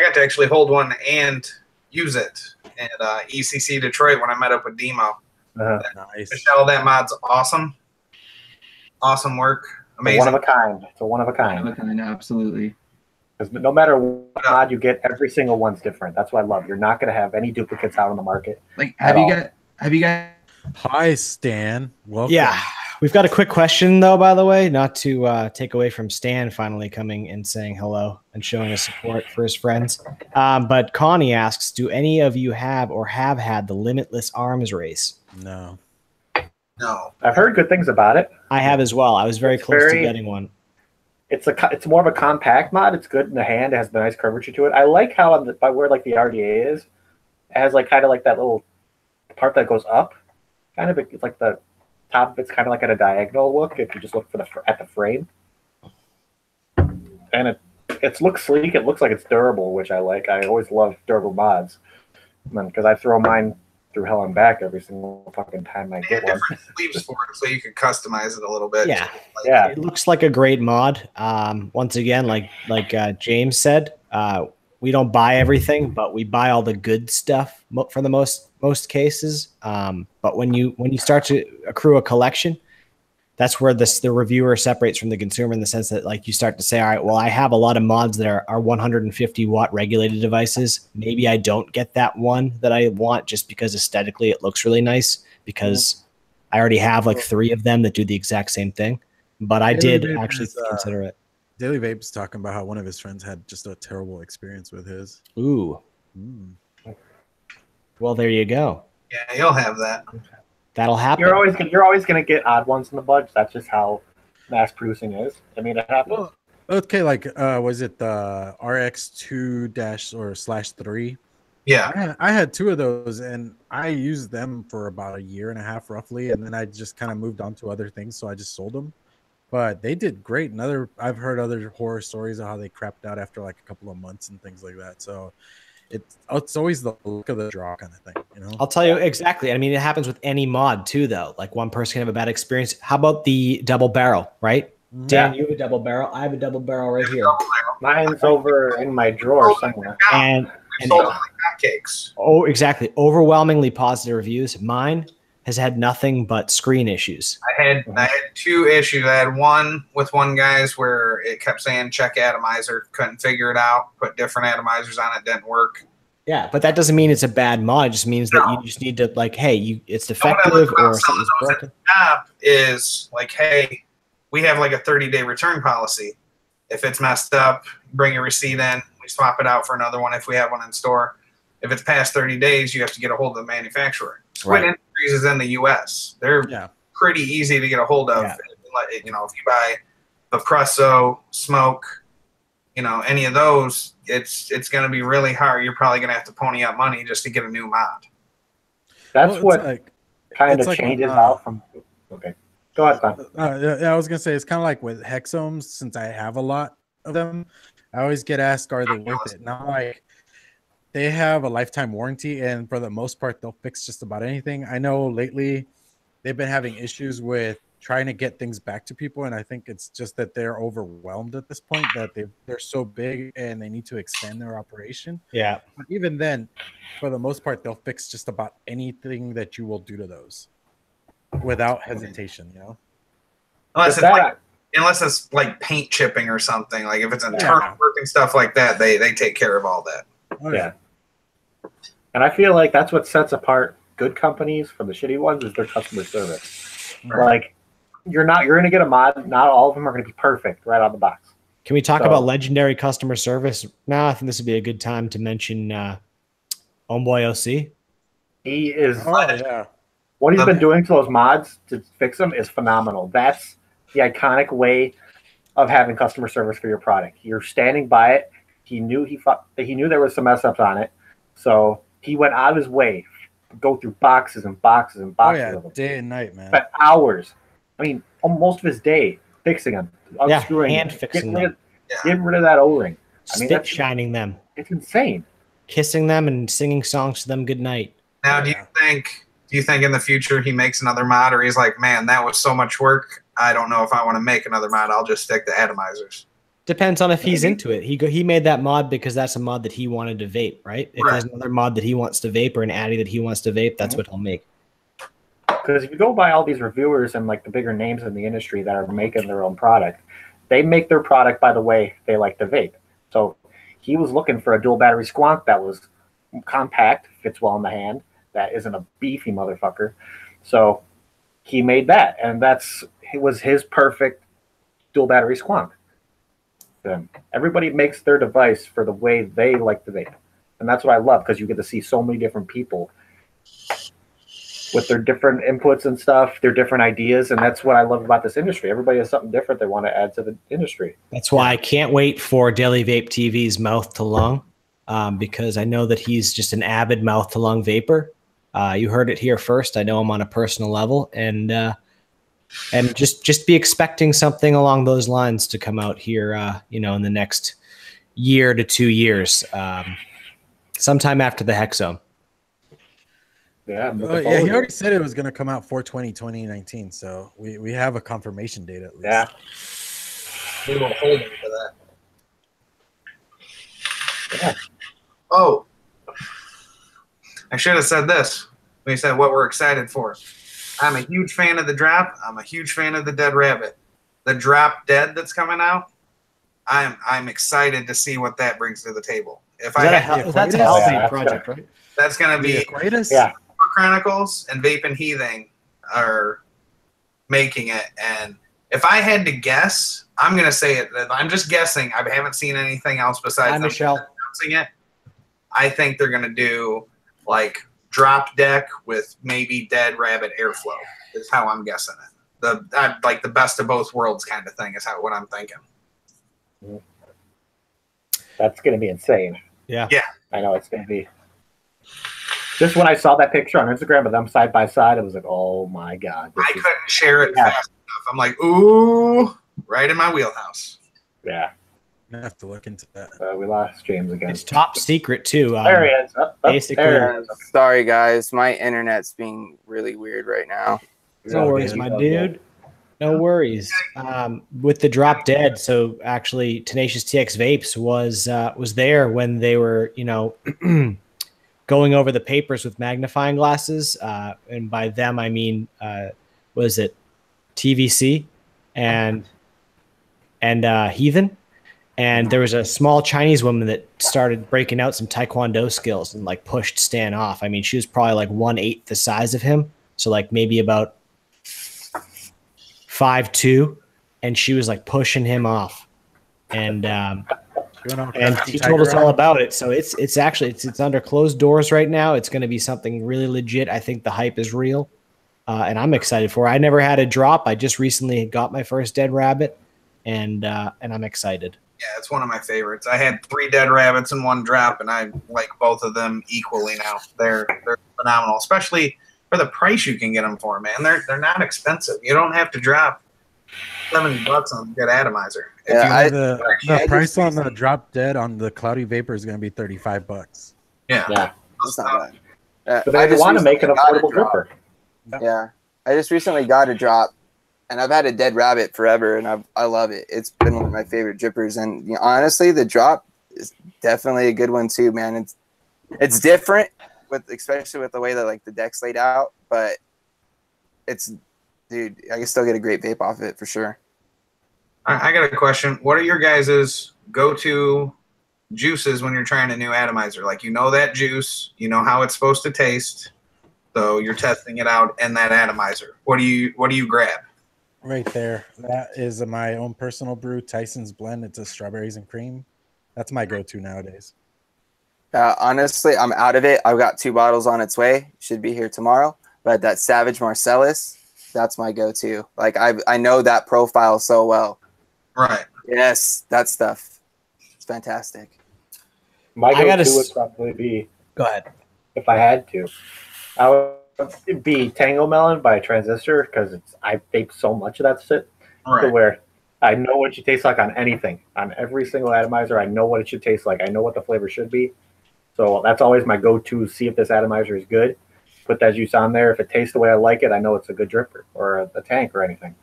Speaker 5: got to actually hold one and use it at ECC Detroit when I met up with Demo.
Speaker 1: Nice.
Speaker 5: Michelle, that mod's awesome. Awesome work. Amazing.
Speaker 3: One of a kind. It's a one of a kind.
Speaker 7: Absolutely.
Speaker 3: Because no matter what mod you get, every single one's different. That's what I love. You're not going to have any duplicates out on the market.
Speaker 7: Like, have you guys?
Speaker 1: Hi, Stan. Welcome.
Speaker 4: Yeah, we've got a quick question though, by the way, not to take away from Stan finally coming and saying hello and showing his support for his friends. But Connie asks, do any of you have or have had the Limitless Arms race?
Speaker 1: No.
Speaker 5: No.
Speaker 3: I've heard good things about it.
Speaker 4: I have as well. I was very close to getting one.
Speaker 3: it's more of a compact mod. It's good in the hand. It has the nice curvature to it. I like how by where like the RDA is, it has like kind of like that little part that goes up. Kind of it's like the top of it's kind of like at a diagonal look if you just look at the frame. And it looks sleek. It looks like it's durable, which I like. I always love durable mods because I throw mine through hell and back every single fucking time I get one.
Speaker 5: Different sleeves for it, so you can customize it a little bit.
Speaker 4: Yeah,
Speaker 3: Yeah.
Speaker 4: It looks like a great mod. Once again, like James said, we don't buy everything, but we buy all the good stuff for the most cases. But when you start to accrue a collection, that's where the reviewer separates from the consumer in the sense that like you start to say, all right, well, I have a lot of mods that are 150 watt regulated devices. Maybe I don't get that one that I want just because aesthetically it looks really nice because I already have like 3 of them that do the exact same thing. But I did actually consider it.
Speaker 1: Daily Vape's talking about how one of his friends had just a terrible experience with his.
Speaker 4: Ooh. Well, there you go.
Speaker 5: Yeah, you'll have that.
Speaker 4: That'll happen.
Speaker 3: You're always gonna get odd ones in the bunch. That's just how mass producing is. I mean, it happens.
Speaker 1: Well, okay, like was it the RX2-/3?
Speaker 5: Yeah.
Speaker 1: I had 2 of those, and I used them for about a year and a half, roughly, and then I just kind of moved on to other things, so I just sold them. But they did great. I've heard other horror stories of how they crapped out after like a couple of months and things like that. So it's always the look of the draw kind of thing, you know.
Speaker 4: I'll tell you exactly. I mean, it happens with any mod too, though. Like one person can have a bad experience. How about the double barrel, right? Dan, you have a double barrel. I have a double barrel right here.
Speaker 3: Mine's over in my drawer somewhere.
Speaker 4: And
Speaker 5: sold them like hotcakes.
Speaker 4: Oh, exactly. Overwhelmingly positive reviews. Mine has had nothing but screen issues.
Speaker 5: I had 2 issues. I had one with one guy's where it kept saying check atomizer, couldn't figure it out, put different atomizers on it, didn't work.
Speaker 4: Yeah, but that doesn't mean it's a bad mod. It just means that you just need to like, hey, it's defective or something's broken.
Speaker 5: App is like, hey, we have like a 30-day return policy. If it's messed up, bring a receipt in. We swap it out for another one if we have one in store. If it's past 30 days, you have to get a hold of the manufacturer. Squid Industries is in the U.S. They're pretty easy to get a hold of. Yeah. You know, if you buy Vapresso, Smoke, you know, any of those, it's going to be really hard. You're probably going to have to pony up money just to get a new mod.
Speaker 3: That's what kind of changes out from. Okay, go ahead, Tom.
Speaker 1: Yeah, I was going to say it's kind of like with Hexomes. Since I have a lot of them, I always get asked, are they worth it? Now, like, they have a lifetime warranty, and for the most part, they'll fix just about anything. I know lately they've been having issues with trying to get things back to people, and I think it's just that they're overwhelmed at this point, that they're so big and they need to expand their operation.
Speaker 4: Yeah.
Speaker 1: But even then, for the most part, they'll fix just about anything that you will do to those without hesitation, you know?
Speaker 5: Unless it's like paint chipping or something. Like if it's internal work and stuff like that, they take care of all that.
Speaker 1: Oh, yeah.
Speaker 3: And I feel like that's what sets apart good companies from the shitty ones is their customer service. Right. Like you're going to get a mod. Not all of them are going to be perfect right out of the box.
Speaker 4: Can we talk about legendary customer service now? I think this would be a good time to mention Homeboy OC.
Speaker 3: He is. What he's been doing to those mods to fix them is phenomenal. That's the iconic way of having customer service for your product. You're standing by it. He knew there was some mess ups on it, so he went out of his way to go through boxes and boxes and boxes of them.
Speaker 1: Day and night, man.
Speaker 3: Spent hours. I mean, most of his day fixing them, unscrewing,
Speaker 4: fixing
Speaker 3: them, getting rid of that O-ring. I mean,
Speaker 4: spit shining them.
Speaker 3: It's insane.
Speaker 4: Kissing them and singing songs to them good night.
Speaker 5: Now, do you think in the future he makes another mod, or he's like, man, that was so much work. I don't know if I want to make another mod. I'll just stick to atomizers.
Speaker 4: Depends on if he's into it. He made that mod because that's a mod that he wanted to vape, right? If there's another mod that he wants to vape or an addy that he wants to vape, that's what he'll make.
Speaker 3: Because if you go by all these reviewers and like the bigger names in the industry that are making their own product, they make their product by the way they like to vape. So he was looking for a dual battery squonk that was compact, fits well in the hand, that isn't a beefy motherfucker. So he made that, and it was his perfect dual battery squonk. Everybody makes their device for the way they like to vape, and that's what I love because you get to see so many different people with their different inputs and stuff, their different ideas, and that's what I love about this industry. Everybody has something different they want to add to the industry.
Speaker 4: That's why I can't wait for Daily Vape TV's Mouth to Lung, because I know that he's just an avid mouth to lung vapor. You heard it here first. I know him on a personal level, and just be expecting something along those lines to come out here, in the next year to 2 years, sometime after the Hexome.
Speaker 3: Yeah,
Speaker 1: yeah, he already said it was going to come out 4/20/2019, so we have a confirmation date at least.
Speaker 3: Yeah,
Speaker 5: We will hold him for that.
Speaker 3: yeah.
Speaker 5: Oh, I should have said this. We said what we're excited for. I'm a huge fan of the drop. I'm a huge fan of the Dead Rabbit. The drop dead that's coming out, I'm excited to see what that brings to the table. If
Speaker 4: That's a Hellbait project, right?
Speaker 5: that's going to be
Speaker 1: Aquatus?
Speaker 3: Yeah.
Speaker 5: Chronicles and Vape and Heathing are making it. And if I had to guess, I'm going to say it. I'm just guessing. I haven't seen anything else besides them announcing it. I think they're going to do like drop deck with maybe Dead Rabbit airflow is how I'm guessing it. Like the best of both worlds kind of thing is what I'm thinking.
Speaker 3: That's going to be insane.
Speaker 4: Yeah.
Speaker 3: I know it's going to be. Just when I saw that picture on Instagram of them side by side, it was like, oh my God.
Speaker 5: I couldn't share it fast enough. I'm like, ooh, right in my wheelhouse.
Speaker 3: Yeah.
Speaker 1: I have to look into that.
Speaker 3: We lost James again.
Speaker 4: It's top secret too.
Speaker 3: There he is.
Speaker 4: Basically,
Speaker 3: there he is.
Speaker 2: Sorry, guys. My internet's being really weird right now.
Speaker 4: no worries, my dude. No worries. With the drop dead, so actually, Tenacious TX Vapes was there when they were, going over the papers with magnifying glasses, and by them I mean, was it TVC and Heathen, and there was a small Chinese woman that started breaking out some Taekwondo skills and like pushed Stan off. I mean, she was probably like 1/8 the size of him, so like maybe about 5'2", and she was like pushing him off, and he told us all about it. So it's actually under closed doors right now. It's going to be something really legit. I think the hype is real, and I'm excited for it. I never had a drop. I just recently got my first Dead Rabbit, and I'm excited.
Speaker 5: Yeah, it's one of my favorites. I had 3 Dead Rabbits and 1 drop, and I like both of them equally now. They're phenomenal, especially for the price you can get them for, man. They're not expensive. You don't have to drop $70 on a good atomizer.
Speaker 2: Yeah,
Speaker 1: the price on the drop dead on the Cloudy Vapor is going to be $35.
Speaker 5: Yeah.
Speaker 2: That's not bad.
Speaker 3: But they want to make an affordable dripper.
Speaker 2: Yeah, I just recently got a drop, and I've had a Dead Rabbit forever, and I love it. It's been one of my favorite drippers, and honestly, the drop is definitely a good one too, man. It's different especially with the way that like the deck's laid out, but dude, I can still get a great vape off of it for sure.
Speaker 5: I got a question. What are your guys' go-to juices when you're trying a new atomizer? Like, that juice, how it's supposed to taste, so you're testing it out in that atomizer. What do you grab?
Speaker 1: Right there. That is my own personal brew, Tyson's Blend. It's a strawberries and cream. That's my go-to nowadays.
Speaker 2: Honestly, I'm out of it. I've got 2 bottles on its way. Should be here tomorrow. But that Savage Marcellus, that's my go-to. Like I know that profile so well.
Speaker 5: Right.
Speaker 2: Yes, that stuff. It's fantastic.
Speaker 3: My go-to would probably be.
Speaker 4: Go ahead.
Speaker 3: If I had to, I would be Tango Melon by Transistor, because I vape so much of that shit.
Speaker 5: Right.
Speaker 3: To where I know what it should taste like on anything, on every single atomizer. I know what it should taste like. I know what the flavor should be. So that's always my go-to. See if this atomizer is good. Put that juice on there. If it tastes the way I like it, I know it's a good dripper or a tank or anything.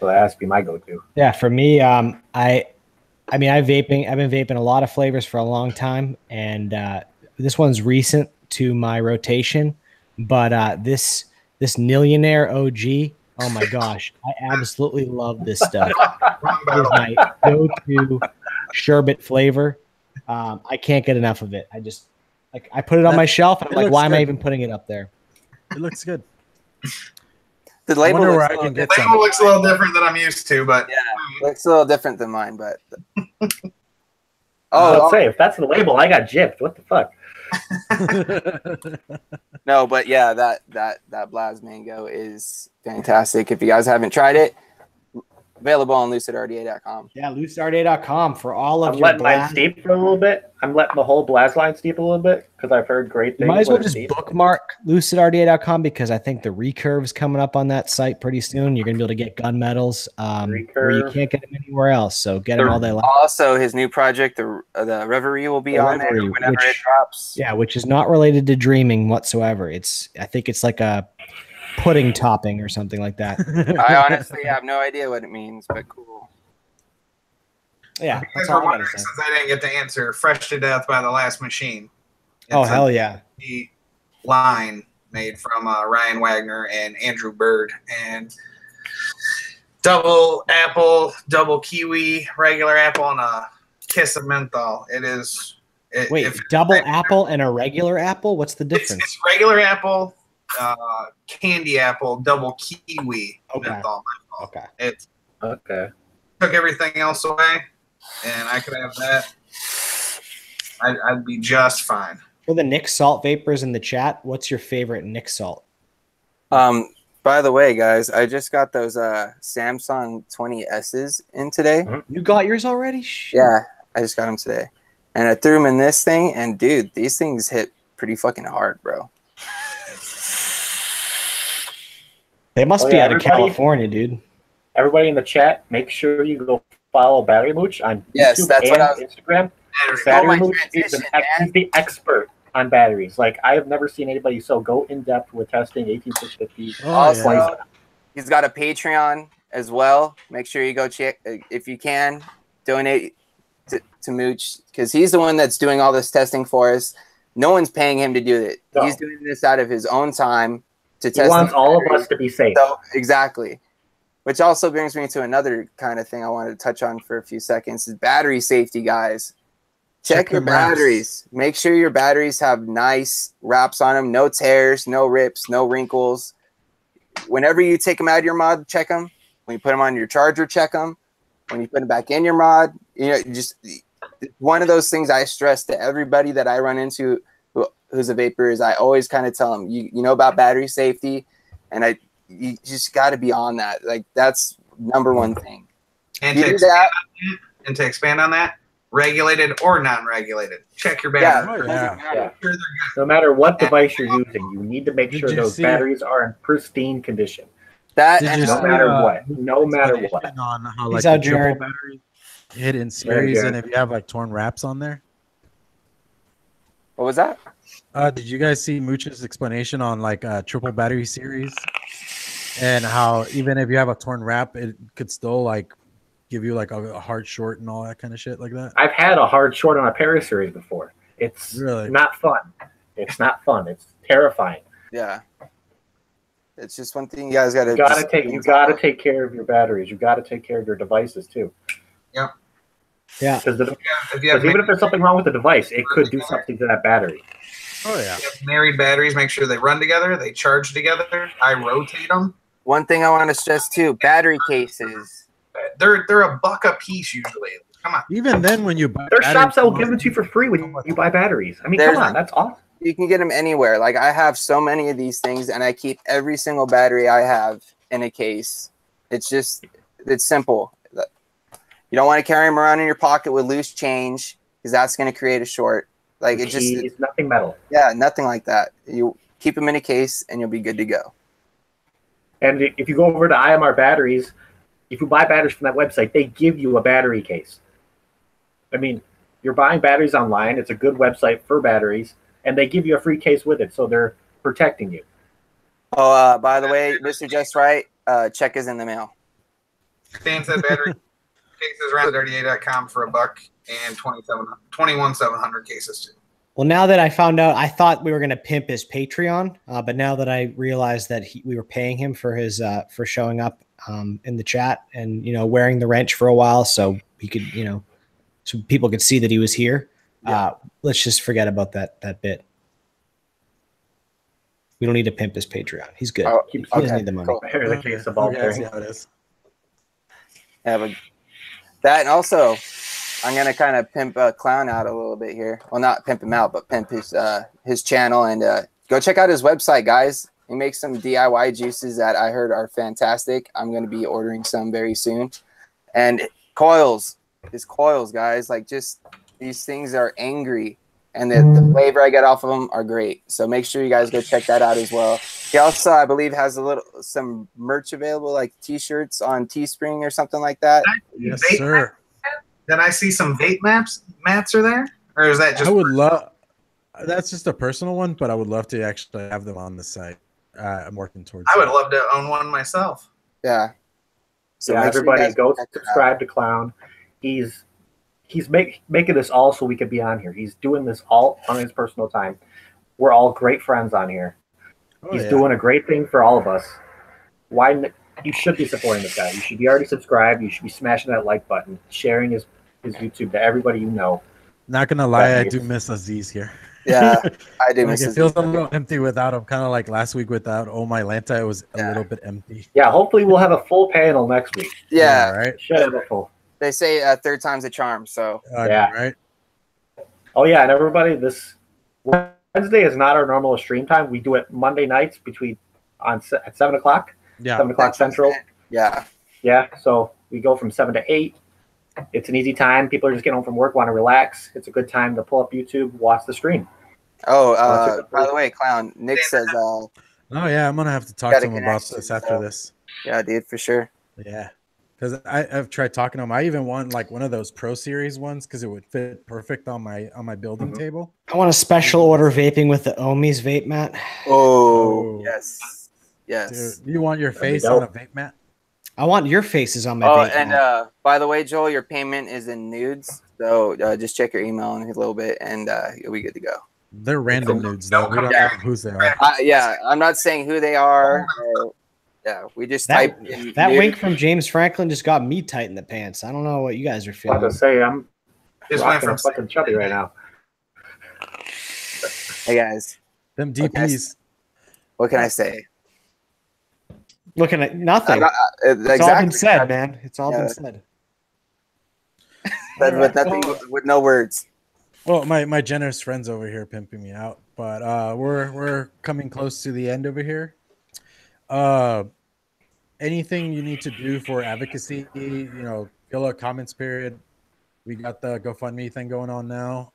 Speaker 3: So that has to be my go-to.
Speaker 4: Yeah, for me, I've been vaping a lot of flavors for a long time, and this one's recent to my rotation. But this Millionaire OG, oh my gosh, I absolutely love this stuff. It is my go-to sherbet flavor. I can't get enough of it. I put it on my shelf, and I'm like, why am I even putting it up there?
Speaker 1: It looks good.
Speaker 2: The label
Speaker 1: looks
Speaker 5: a little different than I'm used to, but
Speaker 2: yeah, looks a little different than mine. But
Speaker 3: Let's say if that's the label, I got gypped. What the fuck?
Speaker 2: No, but yeah, that Blaz Mango is fantastic. If you guys haven't tried it, available on lucidrda.com.
Speaker 4: Yeah, lucidrda.com for all of
Speaker 3: I'm
Speaker 4: your
Speaker 3: letting mine steep for a little bit. I'm letting the whole Blaz line steep a little bit because I've heard great things.
Speaker 4: You might as well just bookmark lucidrda.com, because I think the recurve is coming up on that site pretty soon. You're going to be able to get gunmetals where you can't get them anywhere else. So get them all day long.
Speaker 2: Also, his new project, the Reverie, will be on there whenever it drops.
Speaker 4: Yeah, which is not related to dreaming whatsoever. I think it's like a pudding topping or something like that.
Speaker 2: I honestly have no idea what it means, but cool.
Speaker 4: Yeah,
Speaker 5: that's all I gotta say. Since I didn't get the answer, Fresh to Death by The Last Machine. It's
Speaker 4: hell yeah.
Speaker 5: The line made from Ryan Wagner and Andrew Bird, and double apple, double kiwi, regular apple, and a kiss of menthol. It is.
Speaker 4: Double apple and a regular apple? What's the difference?
Speaker 5: It's regular apple, candy apple, double kiwi, menthol.
Speaker 4: Okay.
Speaker 5: It's
Speaker 3: okay.
Speaker 5: Took everything else away, and I could have that. I'd be just fine.
Speaker 4: For the Nick Salt vapors in the chat, what's your favorite Nick Salt?
Speaker 2: By the way, guys, I just got those Samsung 20Ss in today.
Speaker 4: You got yours already? Shit.
Speaker 2: Yeah, I just got them today. And I threw them in this thing, and dude, these things hit pretty fucking hard, bro.
Speaker 4: They must be out of California, dude.
Speaker 3: Everybody in the chat, make sure you go follow Battery Mooch on YouTube and Instagram. Battery Mooch is he's the expert on batteries. Like, I have never seen anybody so go in depth with testing 18650.
Speaker 2: Also, he's got a Patreon as well. Make sure you go check if you can donate to Mooch, because he's the one that's doing all this testing for us. No one's paying him to do it. No. He's doing this out of his own time to test.
Speaker 3: He wants all of us to be safe.
Speaker 2: So, exactly. Which also brings me to another kind of thing I wanted to touch on for a few seconds is battery safety, guys. Check your batteries. Make sure your batteries have nice wraps on them. No tears, no rips, no wrinkles. Whenever you take them out of your mod, check them. When you put them on your charger, check them. When you put them back in your mod, just one of those things I stress to everybody that I run into who's a vapor is I always kind of tell them, you know about battery safety, and you just got to be on that. Like, that's number one thing.
Speaker 5: And to expand on that, regulated or non-regulated, check your battery.
Speaker 3: Yeah. No matter what device you're using, you need to make sure those batteries are in pristine condition. No matter what.
Speaker 1: On how like the triple battery hit in series, and if you have like torn wraps on there.
Speaker 2: What was that?
Speaker 1: Did you guys see Mooch's explanation on like triple battery series, and how even if you have a torn wrap, it could still like give you like a hard short and all that kind of shit like that?
Speaker 3: I've had a hard short on a Paraseries before. It's not fun. It's not fun. It's terrifying.
Speaker 2: Yeah. It's just one thing you guys got to.
Speaker 3: You got to take care of your batteries. You got to take care of your devices too.
Speaker 5: Yep.
Speaker 4: Yeah.
Speaker 3: Because even if there's something wrong with the device, it could do something to that battery.
Speaker 1: Oh yeah.
Speaker 5: Married batteries, make sure they run together. They charge together. I rotate them.
Speaker 2: One thing I want to stress too: battery cases.
Speaker 5: They're $1 a piece usually. Come on.
Speaker 1: Even then, when you buy,
Speaker 3: there's shops that will give them to you for free when you buy batteries. I mean, come on, that's awesome.
Speaker 2: You can get them anywhere. Like, I have so many of these things, and I keep every single battery I have in a case. It's simple. You don't want to carry them around in your pocket with loose change, because that's going to create a short. Like,
Speaker 3: it's nothing metal.
Speaker 2: Yeah, nothing like that. You keep them in a case, and you'll be good to go.
Speaker 3: And if you go over to IMR Batteries, if you buy batteries from that website, they give you a battery case. I mean, you're buying batteries online. It's a good website for batteries, and they give you a free case with it, so they're protecting you.
Speaker 2: Oh, by the way, Mr. Just Right, check is in the mail.
Speaker 5: Dan said battery cases around 38.com for $1 and 21,700 cases too.
Speaker 4: Well, now that I found out, I thought we were going to pimp his Patreon, but now that I realized that we were paying him for his for showing up in the chat and wearing the wrench for a while, so he could so people could see that he was here. Yeah. Let's just forget about that bit. We don't need to pimp his Patreon. He's good.
Speaker 2: Oh,
Speaker 4: he doesn't need the money.
Speaker 3: Cool. The case of all
Speaker 1: see how it is.
Speaker 2: Yeah, but that, and also I'm gonna kind of pimp Clown out a little bit here. Well, not pimp him out, but pimp his channel, and go check out his website, guys. He makes some DIY juices that I heard are fantastic. I'm gonna be ordering some very soon. And coils, his coils, guys, like just these things are angry, and the flavor I get off of them are great. So make sure you guys go check that out as well. He also, I believe, has some merch available, like T-shirts on Teespring or something like that.
Speaker 1: Yes, sir.
Speaker 5: Then I see some vape mats are there, or is that just?
Speaker 1: I would love. That's just a personal one, but I would love to actually have them on the site. I'm working towards.
Speaker 5: I would love to own one myself.
Speaker 2: Yeah. So
Speaker 3: yeah,
Speaker 2: make sure you
Speaker 3: everybody
Speaker 2: guys
Speaker 3: go
Speaker 2: check it out.
Speaker 3: subscribe to Clown. He's making this all so we could be on here. He's doing this all on his personal time. We're all great friends on here.
Speaker 1: Oh,
Speaker 3: He's
Speaker 1: yeah.
Speaker 3: doing a great thing for all of us. You should be supporting this guy. You should be already subscribed. You should be smashing that like button, sharing his YouTube to everybody you know.
Speaker 1: Not gonna lie, I do miss Aziz here.
Speaker 2: Yeah, I do
Speaker 1: Like,
Speaker 2: miss
Speaker 1: it
Speaker 2: his
Speaker 1: feels a little empty without him. Kind of like last week without Oh My Lanta, it was a little bit empty.
Speaker 3: Yeah, hopefully we'll have a full panel next week.
Speaker 2: Yeah,
Speaker 1: right.
Speaker 3: Should have a full.
Speaker 2: they say third time's a charm. So
Speaker 3: Yeah.
Speaker 1: Right.
Speaker 3: Oh yeah, and everybody, this Wednesday is not our normal stream time. We do it Monday nights at 7 o'clock.
Speaker 1: Yeah.
Speaker 3: 7 o'clock Central.
Speaker 2: yeah,
Speaker 3: Yeah, so we go from 7 to 8. It's an easy time. People are just getting home from work, want to relax. It's a good time to pull up YouTube, watch the stream.
Speaker 2: Oh, by the way, Clown, Nick says,
Speaker 1: Oh yeah, I'm gonna have to talk
Speaker 2: Got a
Speaker 1: to him about
Speaker 2: connection,
Speaker 1: this after
Speaker 2: so-
Speaker 1: this.
Speaker 2: yeah, dude, for sure.
Speaker 1: Yeah, because I've tried talking to him. I even want like one of those Pro Series ones because it would fit perfect on my building table.
Speaker 4: I want a special order vaping with the Ohmies vape mat.
Speaker 2: Oh,
Speaker 1: Oh.
Speaker 2: yes.
Speaker 1: Dude, you want your
Speaker 3: That'd be
Speaker 1: face on a
Speaker 3: dope.
Speaker 1: vape mat?
Speaker 4: I want your faces on my
Speaker 2: Oh,
Speaker 4: vape
Speaker 2: and
Speaker 4: mat.
Speaker 2: by the way, Joel, your payment is in nudes. So just check your email in a little bit, and you'll be good to go.
Speaker 1: They're random nudes though. We don't know whose they are.
Speaker 2: Yeah, I'm not saying who they are. Yeah, we just type in
Speaker 4: That
Speaker 2: nude.
Speaker 4: wink from James Franklin just got me tight in the pants. I don't know what you guys are
Speaker 3: I was
Speaker 4: feeling.
Speaker 3: about to say, I'm
Speaker 5: Just went
Speaker 3: rocking
Speaker 5: from
Speaker 3: a fucking chubby right now.
Speaker 2: Hey guys,
Speaker 1: Them DPs.
Speaker 2: what can I say?
Speaker 4: Looking at nothing.
Speaker 2: Exactly.
Speaker 4: It's all been said, man. It's all
Speaker 2: Yeah.
Speaker 4: been said.
Speaker 2: Said with nothing, with no words.
Speaker 1: Well, my generous friends over here pimping me out, but we're coming close to the end over here. Anything you need to do for advocacy, fill a comments period. We got the GoFundMe thing going on now.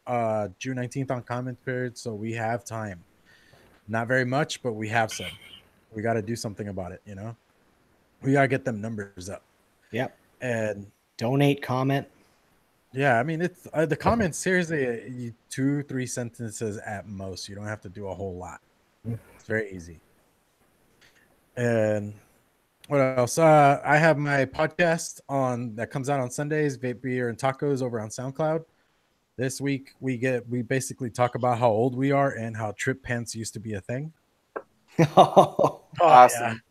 Speaker 1: June 19th on comments period, so we have time. Not very much, but we have some. We got to do something about it, We got to get them numbers up.
Speaker 4: Yep.
Speaker 1: And
Speaker 4: Donate, comment.
Speaker 1: yeah, I mean, it's the comments, seriously, 2-3 sentences at most. You don't have to do a whole lot. It's very easy. And what else? I have my podcast that comes out on Sundays, Vape Beer and Tacos, over on SoundCloud. This week we basically talk about how old we are and how trip pants used to be a thing.
Speaker 2: Awesome.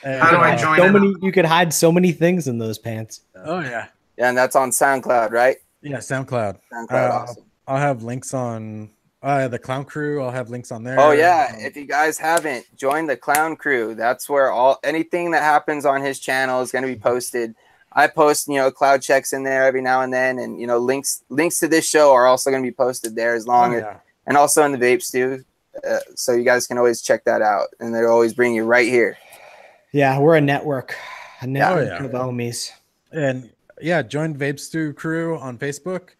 Speaker 1: And,
Speaker 5: How do I join?
Speaker 4: You could hide so many things in those pants.
Speaker 1: Oh yeah,
Speaker 2: Yeah, and that's on SoundCloud, right?
Speaker 1: yeah. SoundCloud.
Speaker 2: SoundCloud, awesome.
Speaker 1: I'll have links on the Clown Crew. I'll have links on there.
Speaker 2: Oh yeah, if you guys haven't joined the Clown Crew, that's where anything that happens on his channel is going to be posted. I post, cloud checks in there every now and then, and links to this show are also going to be posted there and also in the vapes too. So you guys can always check that out, and they'll always bring you right here.
Speaker 4: Yeah, we're a network of
Speaker 1: yeah.
Speaker 4: Ohmies.
Speaker 1: And yeah, join Vape Stew Crew on Facebook,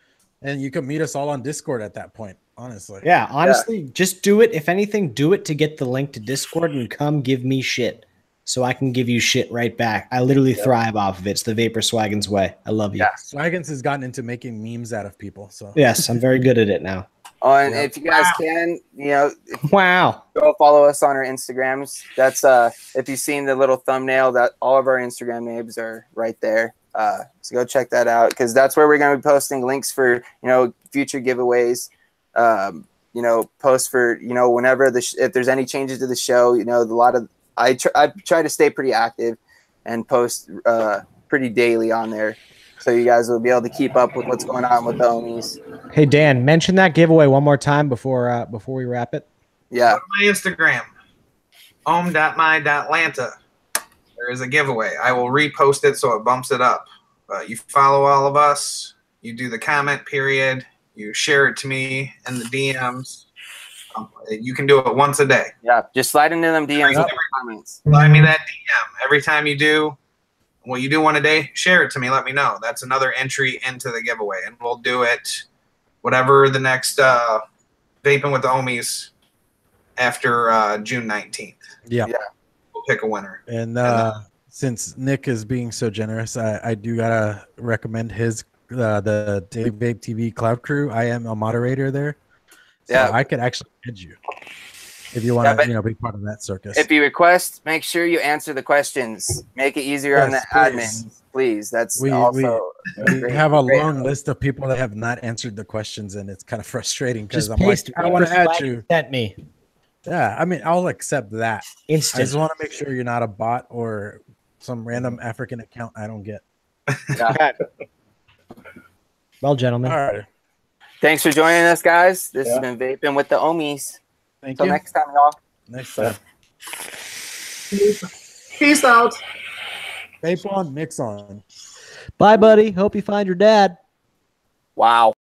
Speaker 1: and you can meet us all on Discord at that point. Honestly,
Speaker 4: Yeah, honestly, just do it. If anything, do it to get the link to Discord and come give me shit so I can give you shit right back. I literally thrive off of it. It's the Vapor Swaggins way. I love you.
Speaker 2: Yeah.
Speaker 1: Swaggins has gotten into making memes out of people. So
Speaker 4: Yes, I'm very good at it now.
Speaker 2: Oh, and if you guys can,
Speaker 4: Wow.
Speaker 2: go follow us on our Instagrams. That's if you've seen the little thumbnail, that all of our Instagram names are right there. So go check that out, because that's where we're going to be posting links for future giveaways. Post for whenever if there's any changes to the show. I try to stay pretty active and post pretty daily on there, so you guys will be able to keep up with what's going on with the Ohmies.
Speaker 4: Hey Dan, mention that giveaway one more time before we wrap it.
Speaker 2: Yeah.
Speaker 5: Go to my Instagram, ohm.my.lanta. There is a giveaway. I will repost it so it bumps it up. You follow all of us. You do the comment period. You share it to me in the DMs. You can do it once a day.
Speaker 2: Yeah, just slide into them DMs with comments.
Speaker 5: Slide me that DM. Every time you do what you do one a day, share it to me. Let me know. That's another entry into the giveaway. And we'll do it whatever the next Vaping with the Ohmies after June 19th.
Speaker 1: Yeah.
Speaker 5: We'll pick a winner.
Speaker 1: And since Nick is being so generous, I do gotta recommend his the Dave Vape TV Cloud Crew. I am a moderator there, so I could actually add you if you want to, be part of that circus.
Speaker 2: If you request, make sure you answer the questions. Make it easier on the admins, please. That's
Speaker 1: we have a long list of people that have not answered the questions, and it's kind of frustrating because I'm like, I want to add you.
Speaker 4: Sent me.
Speaker 1: Yeah, I mean, I'll accept that.
Speaker 4: Instant.
Speaker 1: I just want to make sure you're not a bot or some random African account I don't get.
Speaker 4: Well, gentlemen.
Speaker 1: All right.
Speaker 2: Thanks for joining us, guys. This has been Vaping with the Ohmies.
Speaker 1: Until
Speaker 2: next time, y'all.
Speaker 1: Next time.
Speaker 5: Peace out.
Speaker 1: Vape on, mix on.
Speaker 4: Bye, buddy. Hope you find your dad.
Speaker 2: Wow.